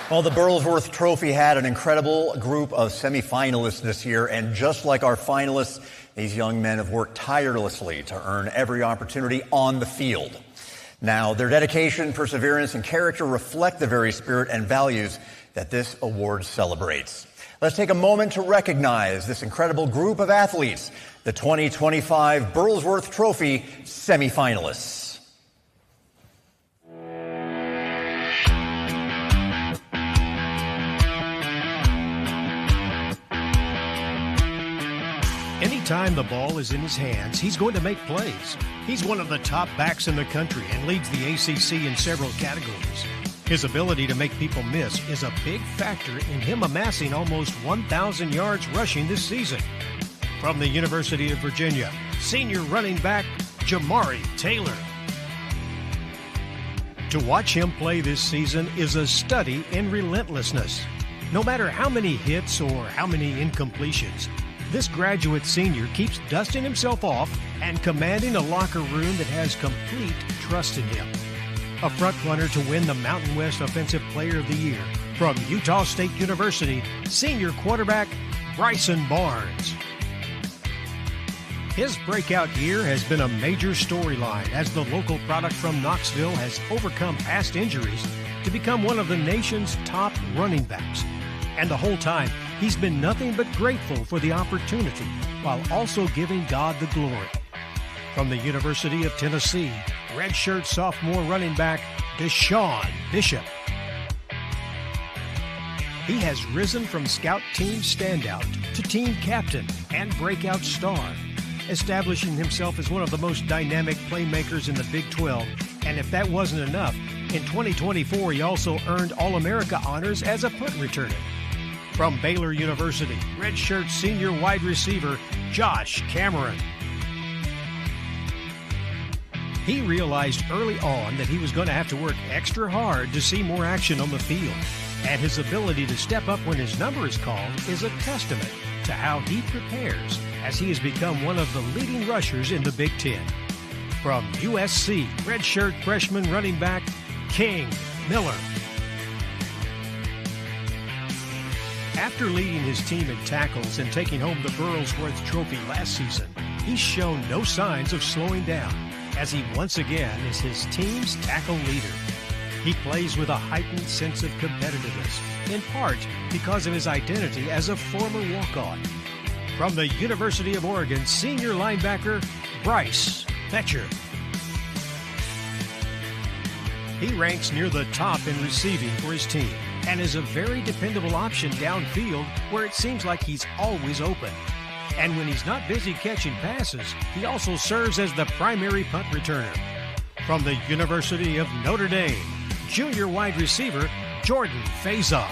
Well, the Burlsworth Trophy had an incredible group of semifinalists this year, and just like our finalists, these young men have worked tirelessly to earn every opportunity on the field. Now, their dedication, perseverance, and character reflect the very spirit and values that this award celebrates. Let's take a moment to recognize this incredible group of athletes, the 2025 Burlsworth Trophy semifinalists. Anytime the ball is in his hands, he's going to make plays. He's one of the top backs in the country and leads the ACC in several categories. His ability to make people miss is a big factor in him amassing almost 1,000 yards rushing this season. From the University of Virginia, senior running back Jamari Taylor. To watch him play this season is a study in relentlessness. No matter how many hits or how many incompletions, this graduate senior keeps dusting himself off and commanding a locker room that has complete trust in him. A front-runner to win the Mountain West Offensive Player of the Year from Utah State University, senior quarterback Bryson Barnes. His breakout year has been a major storyline as the local product from Knoxville has overcome past injuries to become one of the nation's top running backs. And the whole time, he's been nothing but grateful for the opportunity while also giving God the glory. From the University of Tennessee, redshirt sophomore running back Deshaun Bishop. He has risen from scout team standout to team captain and breakout star, establishing himself as one of the most dynamic playmakers in the Big 12. And if that wasn't enough, in 2024 he also earned All-America honors as a punt returner. From Baylor University, redshirt senior wide receiver Josh Cameron. He realized early on that he was going to have to work extra hard to see more action on the field, and his ability to step up when his number is called is a testament to how he prepares as he has become one of the leading rushers in the Big Ten. From USC, redshirt freshman running back King Miller. After leading his team in tackles and taking home the Burlsworth Trophy last season, he's shown no signs of slowing down, as he once again is his team's tackle leader. He plays with a heightened sense of competitiveness, in part because of his identity as a former walk-on. From the University of Oregon, senior linebacker Bryce Fetcher. He ranks near the top in receiving for his team, and is a very dependable option downfield where it seems like he's always open. And when he's not busy catching passes, he also serves as the primary punt returner. From the University of Notre Dame, junior wide receiver Jordan Faison.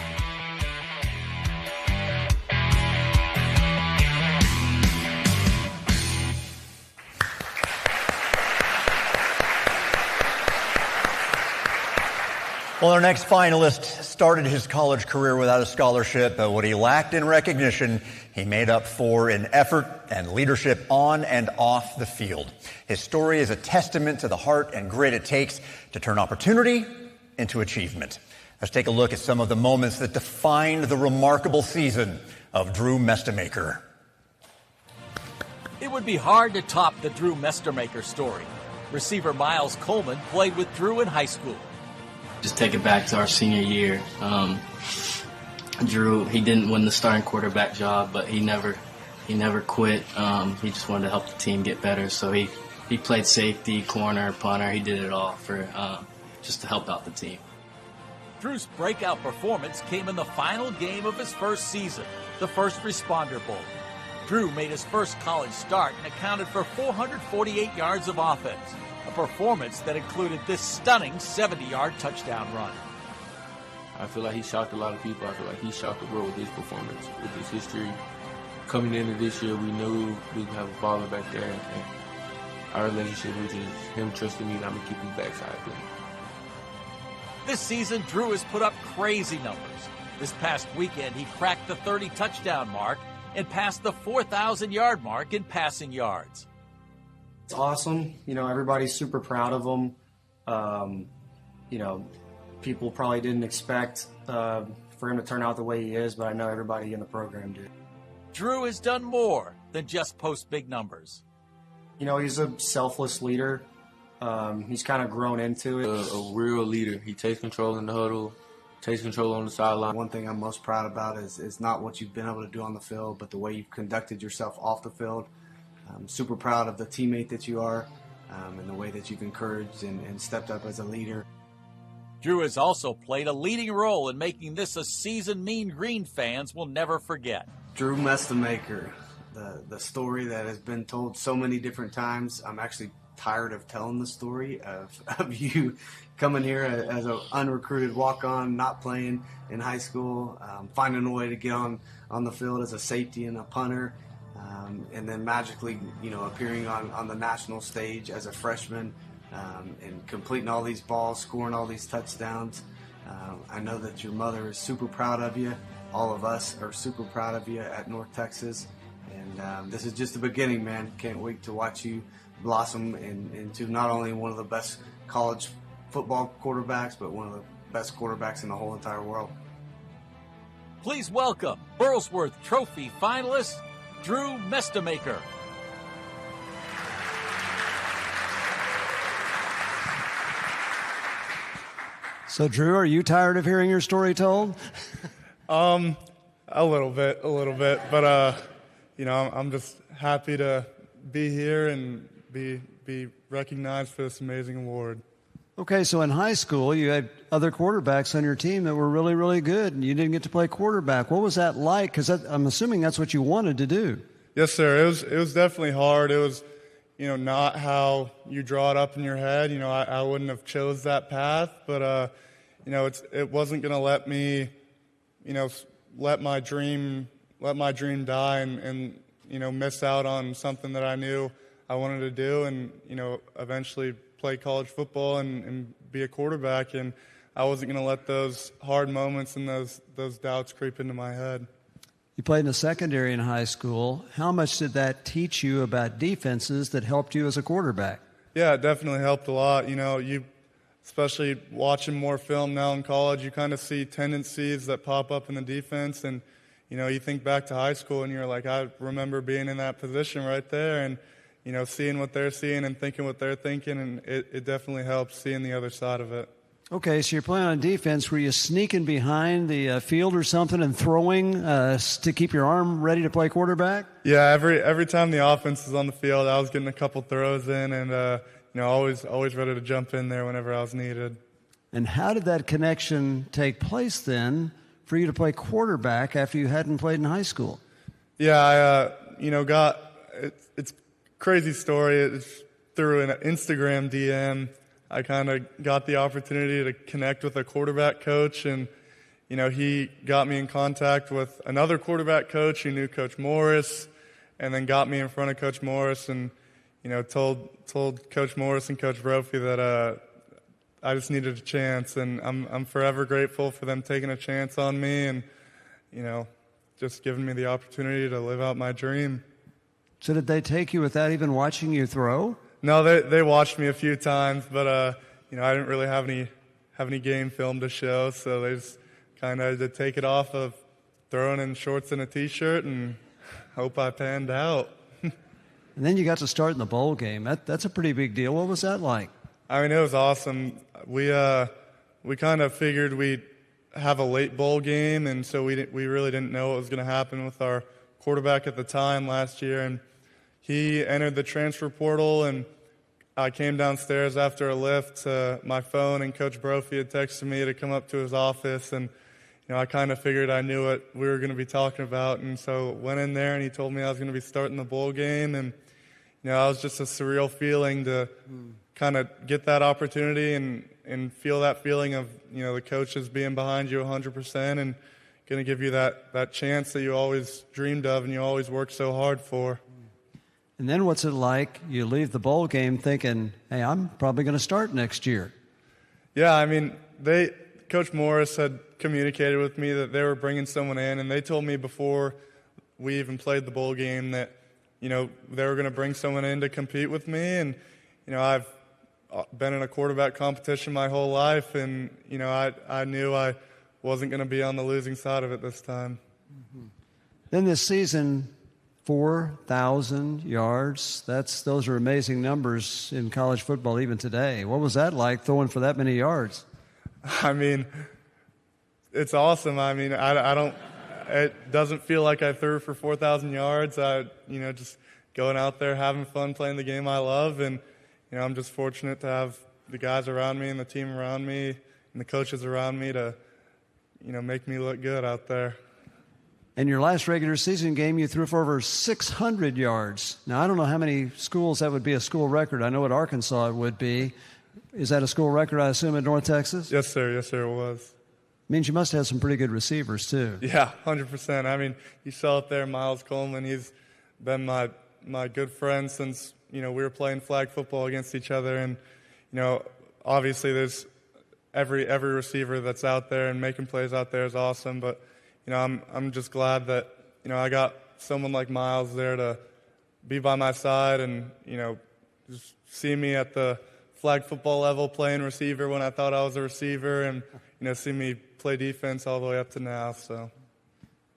Well, our next finalist started his college career without a scholarship, but what he lacked in recognition, he made up for in effort and leadership on and off the field. His story is a testament to the heart and grit it takes to turn opportunity into achievement. Let's take a look at some of the moments that defined the remarkable season of Drew Mestemaker. It would be hard to top the Drew Mestemaker story. Receiver Miles Coleman played with Drew in high school. Just take it back to our senior year. Drew, he didn't win the starting quarterback job, but he never quit. He just wanted to help the team get better. So he played safety, corner, punter. He did it all for just to help out the team. Drew's breakout performance came in the final game of his first season, the First Responder Bowl. Drew made his first college start and accounted for 448 yards of offense, a performance that included this stunning 70-yard touchdown run. I feel like he shocked a lot of people. I feel like he shocked the world with his performance, with his history. Coming into this year, we knew we could have a baller back there, and our relationship, which is him trusting me, and I'm going to keep his backside clean. This season, Drew has put up crazy numbers. This past weekend, he cracked the 30-touchdown mark and passed the 4,000-yard mark in passing yards. It's awesome. You know, everybody's super proud of him. You know, people probably didn't expect for him to turn out the way he is, but I know everybody in the program did. Drew has done more than just post big numbers. You know, he's a selfless leader. He's kind of grown into it. A real leader. He takes control in the huddle, takes control on the sideline. One thing I'm most proud about is not what you've been able to do on the field, but the way you've conducted yourself off the field. I'm super proud of the teammate that you are and the way that you've encouraged and stepped up as a leader. Drew has also played a leading role in making this a season Mean Green fans will never forget. Drew Mestemaker, the story that has been told so many different times. I'm actually tired of telling the story of you coming here as an unrecruited walk-on, not playing in high school, finding a way to get on the field as a safety and a punter, and then magically, you know, appearing on the national stage as a freshman, and completing all these balls, scoring all these touchdowns. I know that your mother is super proud of you. All of us are super proud of you at North Texas. And this is just the beginning, man. Can't wait to watch you blossom into not only one of the best college football quarterbacks, but one of the best quarterbacks in the whole entire world. Please welcome Burlsworth Trophy finalist, Drew Mestemaker. So, Drew, are you tired of hearing your story told? A little bit, but you know, I'm just happy to be here and be recognized for this amazing award. Okay, so in high school, you had other quarterbacks on your team that were really, really good, and you didn't get to play quarterback. What was that like? Because I'm assuming that's what you wanted to do. Yes, sir. It was definitely hard. It was, you know, not how you draw it up in your head. You know, I wouldn't have chose that path, but you know, it wasn't going to let me, you know, let my dream die and you know, miss out on something that I knew I wanted to do, and you know, eventually play college football and be a quarterback. And I wasn't going to let those hard moments and those doubts creep into my head. You played in the secondary in high school. How much did that teach you about defenses that helped you as a quarterback? Yeah, it definitely helped a lot. You know, especially watching more film now in college, you kind of see tendencies that pop up in the defense. And, you know, you think back to high school and you're like, I remember being in that position right there and, you know, seeing what they're seeing and thinking what they're thinking. And it definitely helps seeing the other side of it. Okay, so you're playing on defense. Were you sneaking behind the field or something and throwing to keep your arm ready to play quarterback? Yeah, every time the offense was on the field, I was getting a couple throws in and, you know, always ready to jump in there whenever I was needed. And how did that connection take place then for you to play quarterback after you hadn't played in high school? Yeah, it's a crazy story. It's through an Instagram DM. I kind of got the opportunity to connect with a quarterback coach, and he got me in contact with another quarterback coach who knew Coach Morris, and then got me in front of Coach Morris, and told Coach Morris and Coach Brophy that I just needed a chance, and I'm forever grateful for them taking a chance on me, and just giving me the opportunity to live out my dream. So did they take you without even watching you throw? No, they watched me a few times, but I didn't really have any game film to show, so they just kind of had to take it off of throwing in shorts and a T-shirt and hope I panned out. And then you got to start in the bowl game. That's a pretty big deal. What was that like? I mean, it was awesome. We kind of figured we'd have a late bowl game, and so we really didn't know what was going to happen with our quarterback at the time last year. And he entered the transfer portal, and I came downstairs after a lift to my phone, and Coach Brophy had texted me to come up to his office, and I kind of figured I knew what we were going to be talking about, and so went in there, and he told me I was going to be starting the bowl game, and it was just a surreal feeling to kind of get that opportunity and feel that feeling of the coaches being behind you 100% and going to give you that chance that you always dreamed of and you always worked so hard for. And then what's it like? You leave the bowl game thinking, hey, I'm probably going to start next year. Yeah, I mean, Coach Morris had communicated with me that they were bringing someone in, and they told me before we even played the bowl game that, they were going to bring someone in to compete with me. And, I've been in a quarterback competition my whole life, and, I knew I wasn't going to be on the losing side of it this time. Mm-hmm. Then this season, 4,000 yards. Those are amazing numbers in college football even today. What was that like, throwing for that many yards? I mean, it's awesome. I mean, it doesn't feel like I threw for 4,000 yards. Just going out there, having fun, playing the game I love. And, I'm just fortunate to have the guys around me and the team around me and the coaches around me to, make me look good out there. In your last regular season game, you threw for over 600 yards. Now, I don't know how many schools that would be a school record. I know at Arkansas it would be. Is that a school record, I assume, in North Texas? Yes, sir. Yes, sir, it was. Means you must have some pretty good receivers, too. Yeah, 100%. I mean, you saw it there, Miles Coleman. He's been my good friend since, we were playing flag football against each other. And, obviously there's every receiver that's out there and making plays out there is awesome. But, I'm just glad that, I got someone like Miles there to be by my side and, just see me at the flag football level playing receiver when I thought I was a receiver and, see me play defense all the way up to now. So,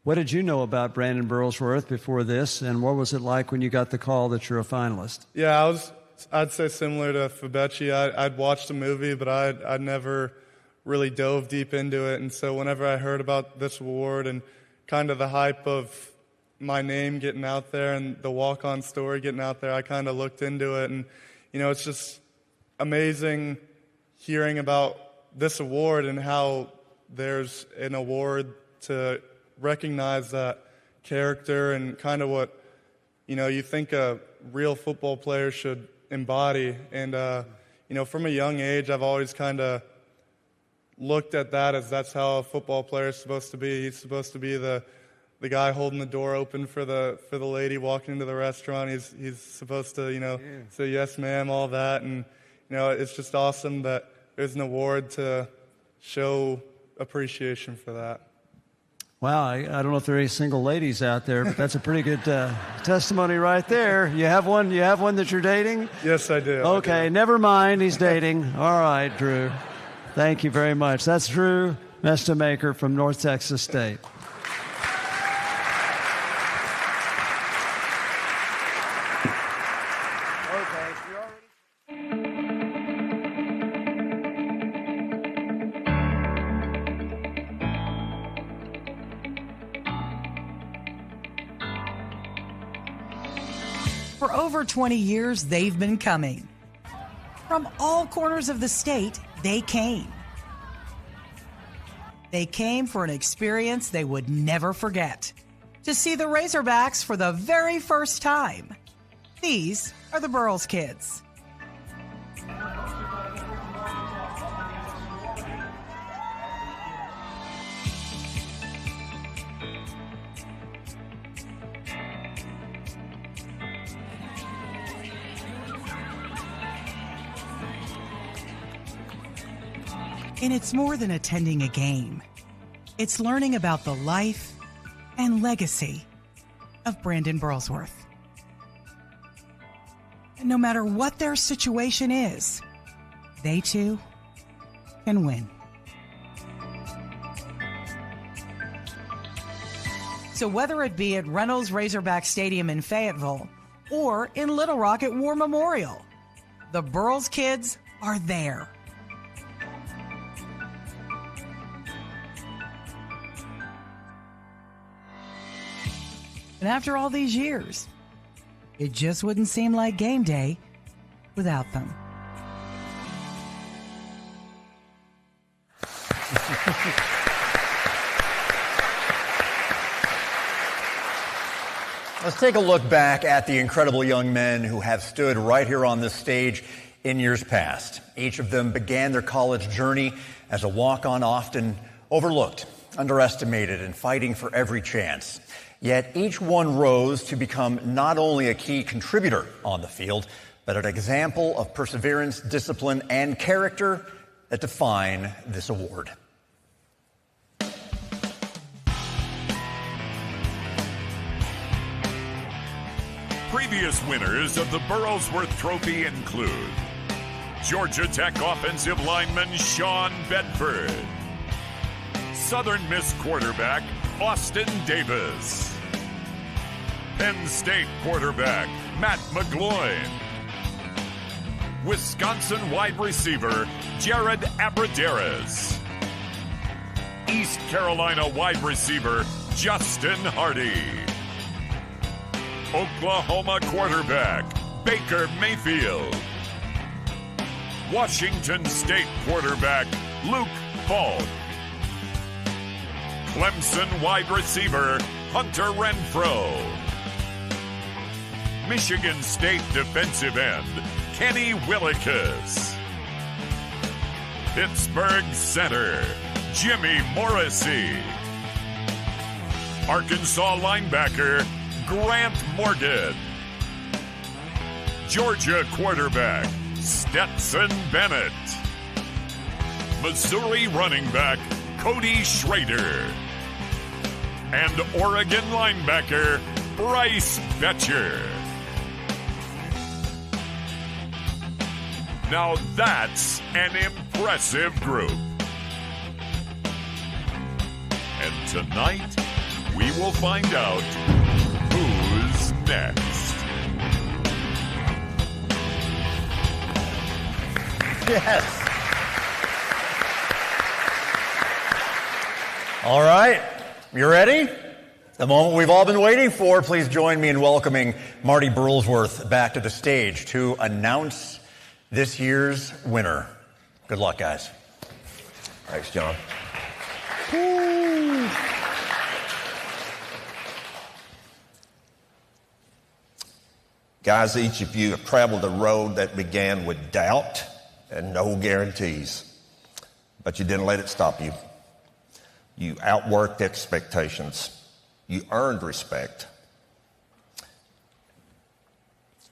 what did you know about Brandon Burlsworth before this, and what was it like when you got the call that you're a finalist? Yeah, I'd say similar to Febechi. I'd watched the movie, but I'd never really dove deep into it. And so whenever I heard about this award and kind of the hype of my name getting out there and the walk-on story getting out there, I kind of looked into it. And, it's just amazing hearing about this award and how there's an award to recognize that character and kind of what, you think a real football player should embody. And, from a young age, I've always kind of looked at that as that's how a football player is supposed to be. He's supposed to be the guy holding the door open for the lady walking into the restaurant. He's supposed to, say yes, ma'am, all that. And, it's just awesome that there's an award to show appreciation for that. Wow, I don't know if there are any single ladies out there, but that's a pretty good testimony right there. You have one that you're dating? Yes, I do. Okay, never mind, he's dating. All right, Drew. Thank you very much. That's Drew Mestemaker from North Texas State. For over 20 years, they've been coming. From all corners of the state, they came. They came for an experience they would never forget. To see the Razorbacks for the very first time. These are the Burls kids. And it's more than attending a game. It's learning about the life and legacy of Brandon Burlsworth. And no matter what their situation is, they too can win. So whether it be at Reynolds Razorback Stadium in Fayetteville or in Little Rock at War Memorial, the Burls kids are there. And after all these years, it just wouldn't seem like game day without them. Let's take a look back at the incredible young men who have stood right here on this stage in years past. Each of them began their college journey as a walk-on, often overlooked, underestimated, and fighting for every chance. Yet each one rose to become not only a key contributor on the field, but an example of perseverance, discipline, and character that define this award. Previous winners of the Burlsworth Trophy include Georgia Tech offensive lineman Sean Bedford, Southern Miss quarterback Austin Davis, Penn State quarterback Matt McGloin, Wisconsin wide receiver Jared Abrederes, East Carolina wide receiver Justin Hardy, Oklahoma quarterback Baker Mayfield, Washington State quarterback Luke Falk, Clemson wide receiver Hunter Renfro, Michigan State defensive end Kenny Willekes, Pittsburgh center Jimmy Morrissey, Arkansas linebacker Grant Morgan, Georgia quarterback Stetson Bennett, Missouri running back Cody Schrader, and Oregon linebacker Bryce Betcher. Now that's an impressive group. And tonight, we will find out who's next. Yes. All right. You ready? The moment we've all been waiting for. Please join me in welcoming Marty Burlsworth back to the stage to announce this year's winner. Good luck, guys. Thanks, John. Woo. Guys, each of you have traveled a road that began with doubt and no guarantees, but you didn't let it stop you. You outworked expectations. You earned respect.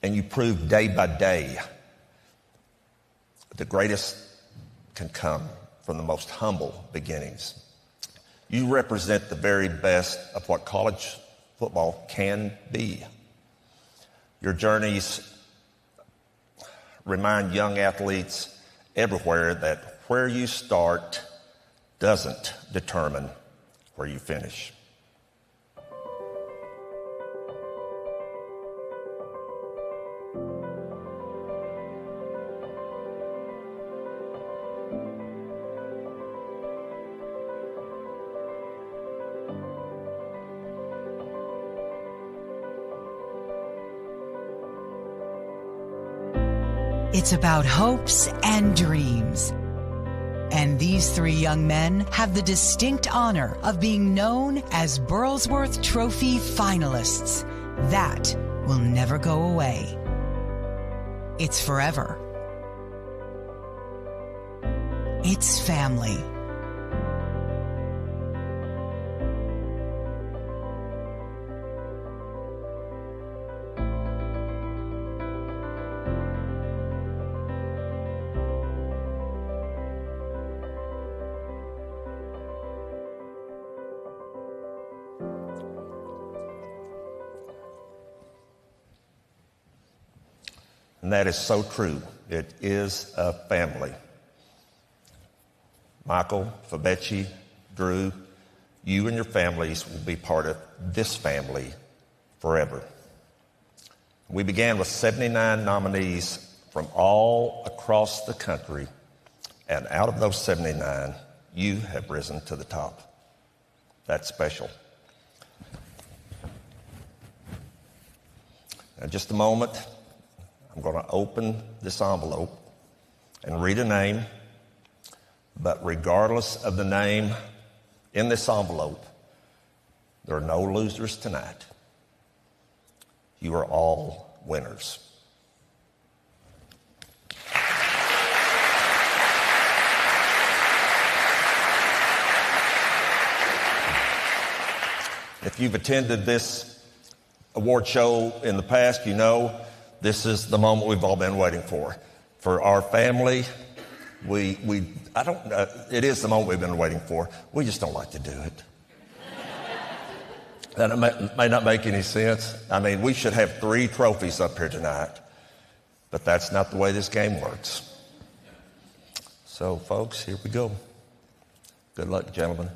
And you proved day by day the greatest can come from the most humble beginnings. You represent the very best of what college football can be. Your journeys remind young athletes everywhere that where you start doesn't determine where you finish. It's about hopes and dreams. And these three young men have the distinct honor of being known as Burlsworth Trophy finalists. That will never go away. It's forever. It's family. And that is so true. It is a family. Michael, Febechi, Drew, you and your families will be part of this family forever. We began with 79 nominees from all across the country, and out of those 79, you have risen to the top. That's special. In just a moment, I'm going to open this envelope and read a name, but regardless of the name in this envelope, there are no losers tonight. You are all winners. If you've attended this award show in the past, you know this is the moment we've all been waiting for. For our family, it is the moment we've been waiting for. We just don't like to do it. That may not make any sense. I mean, we should have 3 trophies up here tonight, but that's not the way this game works. So, folks, here we go. Good luck, gentlemen.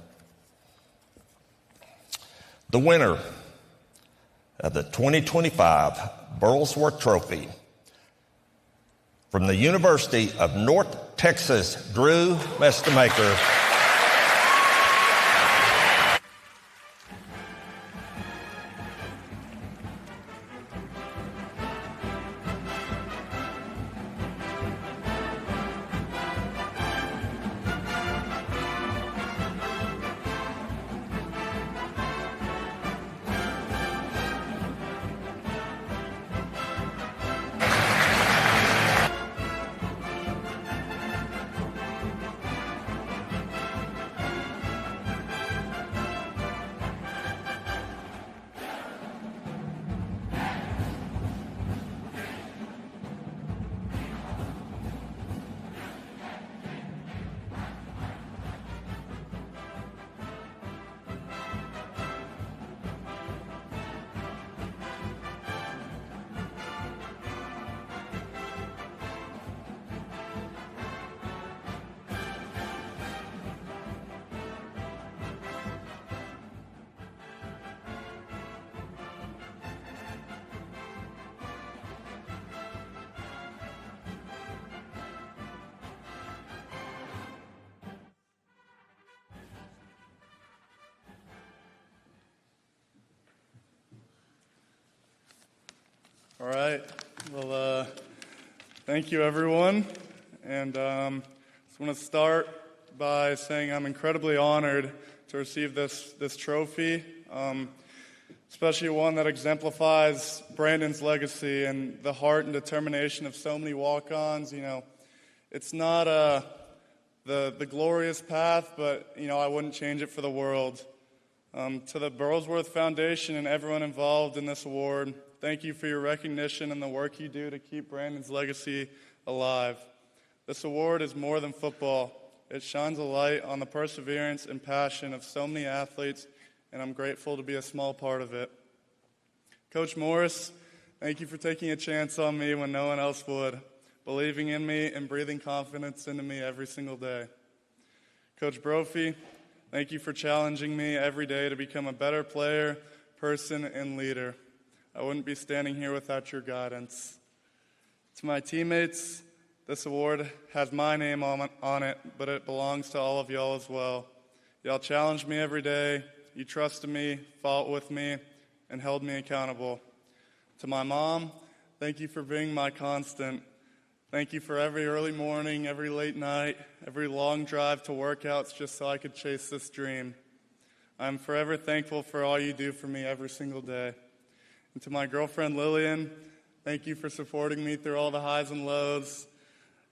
The winner of the 2025 Burlsworth Trophy from the University of North Texas, Drew Mestemaker. All right. Well, thank you, everyone. And I just want to start by saying I'm incredibly honored to receive this trophy, especially one that exemplifies Brandon's legacy and the heart and determination of so many walk-ons. You know, it's not the glorious path, but, you know, I wouldn't change it for the world. To the Burlsworth Foundation and everyone involved in this award, thank you for your recognition and the work you do to keep Brandon's legacy alive. This award is more than football. It shines a light on the perseverance and passion of so many athletes, and I'm grateful to be a small part of it. Coach Morris, thank you for taking a chance on me when no one else would, believing in me and breathing confidence into me every single day. Coach Brophy, thank you for challenging me every day to become a better player, person, and leader. I wouldn't be standing here without your guidance. To my teammates, this award has my name on it, but it belongs to all of y'all as well. Y'all challenged me every day. You trusted me, fought with me, and held me accountable. To my mom, thank you for being my constant. Thank you for every early morning, every late night, every long drive to workouts just so I could chase this dream. I'm forever thankful for all you do for me every single day. And to my girlfriend Lillian, thank you for supporting me through all the highs and lows,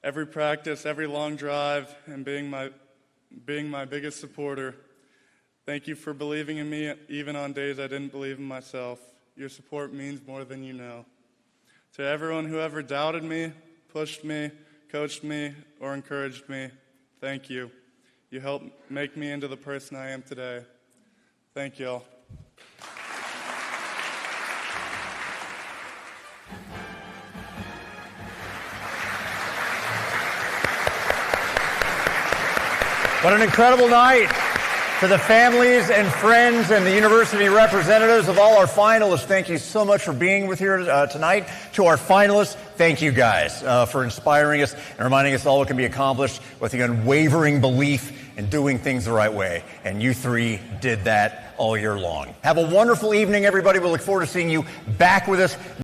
every practice, every long drive, and being my biggest supporter. Thank you for believing in me even on days I didn't believe in myself. Your support means more than you know. To everyone who ever doubted me, pushed me, coached me, or encouraged me, thank you. You helped make me into the person I am today. Thank you all. What an incredible night. To the families and friends and the university representatives of all our finalists, thank you so much for being with here tonight. To our finalists, thank you guys for inspiring us and reminding us all what can be accomplished with the unwavering belief in doing things the right way. And you three did that all year long. Have a wonderful evening, everybody. We look forward to seeing you back with us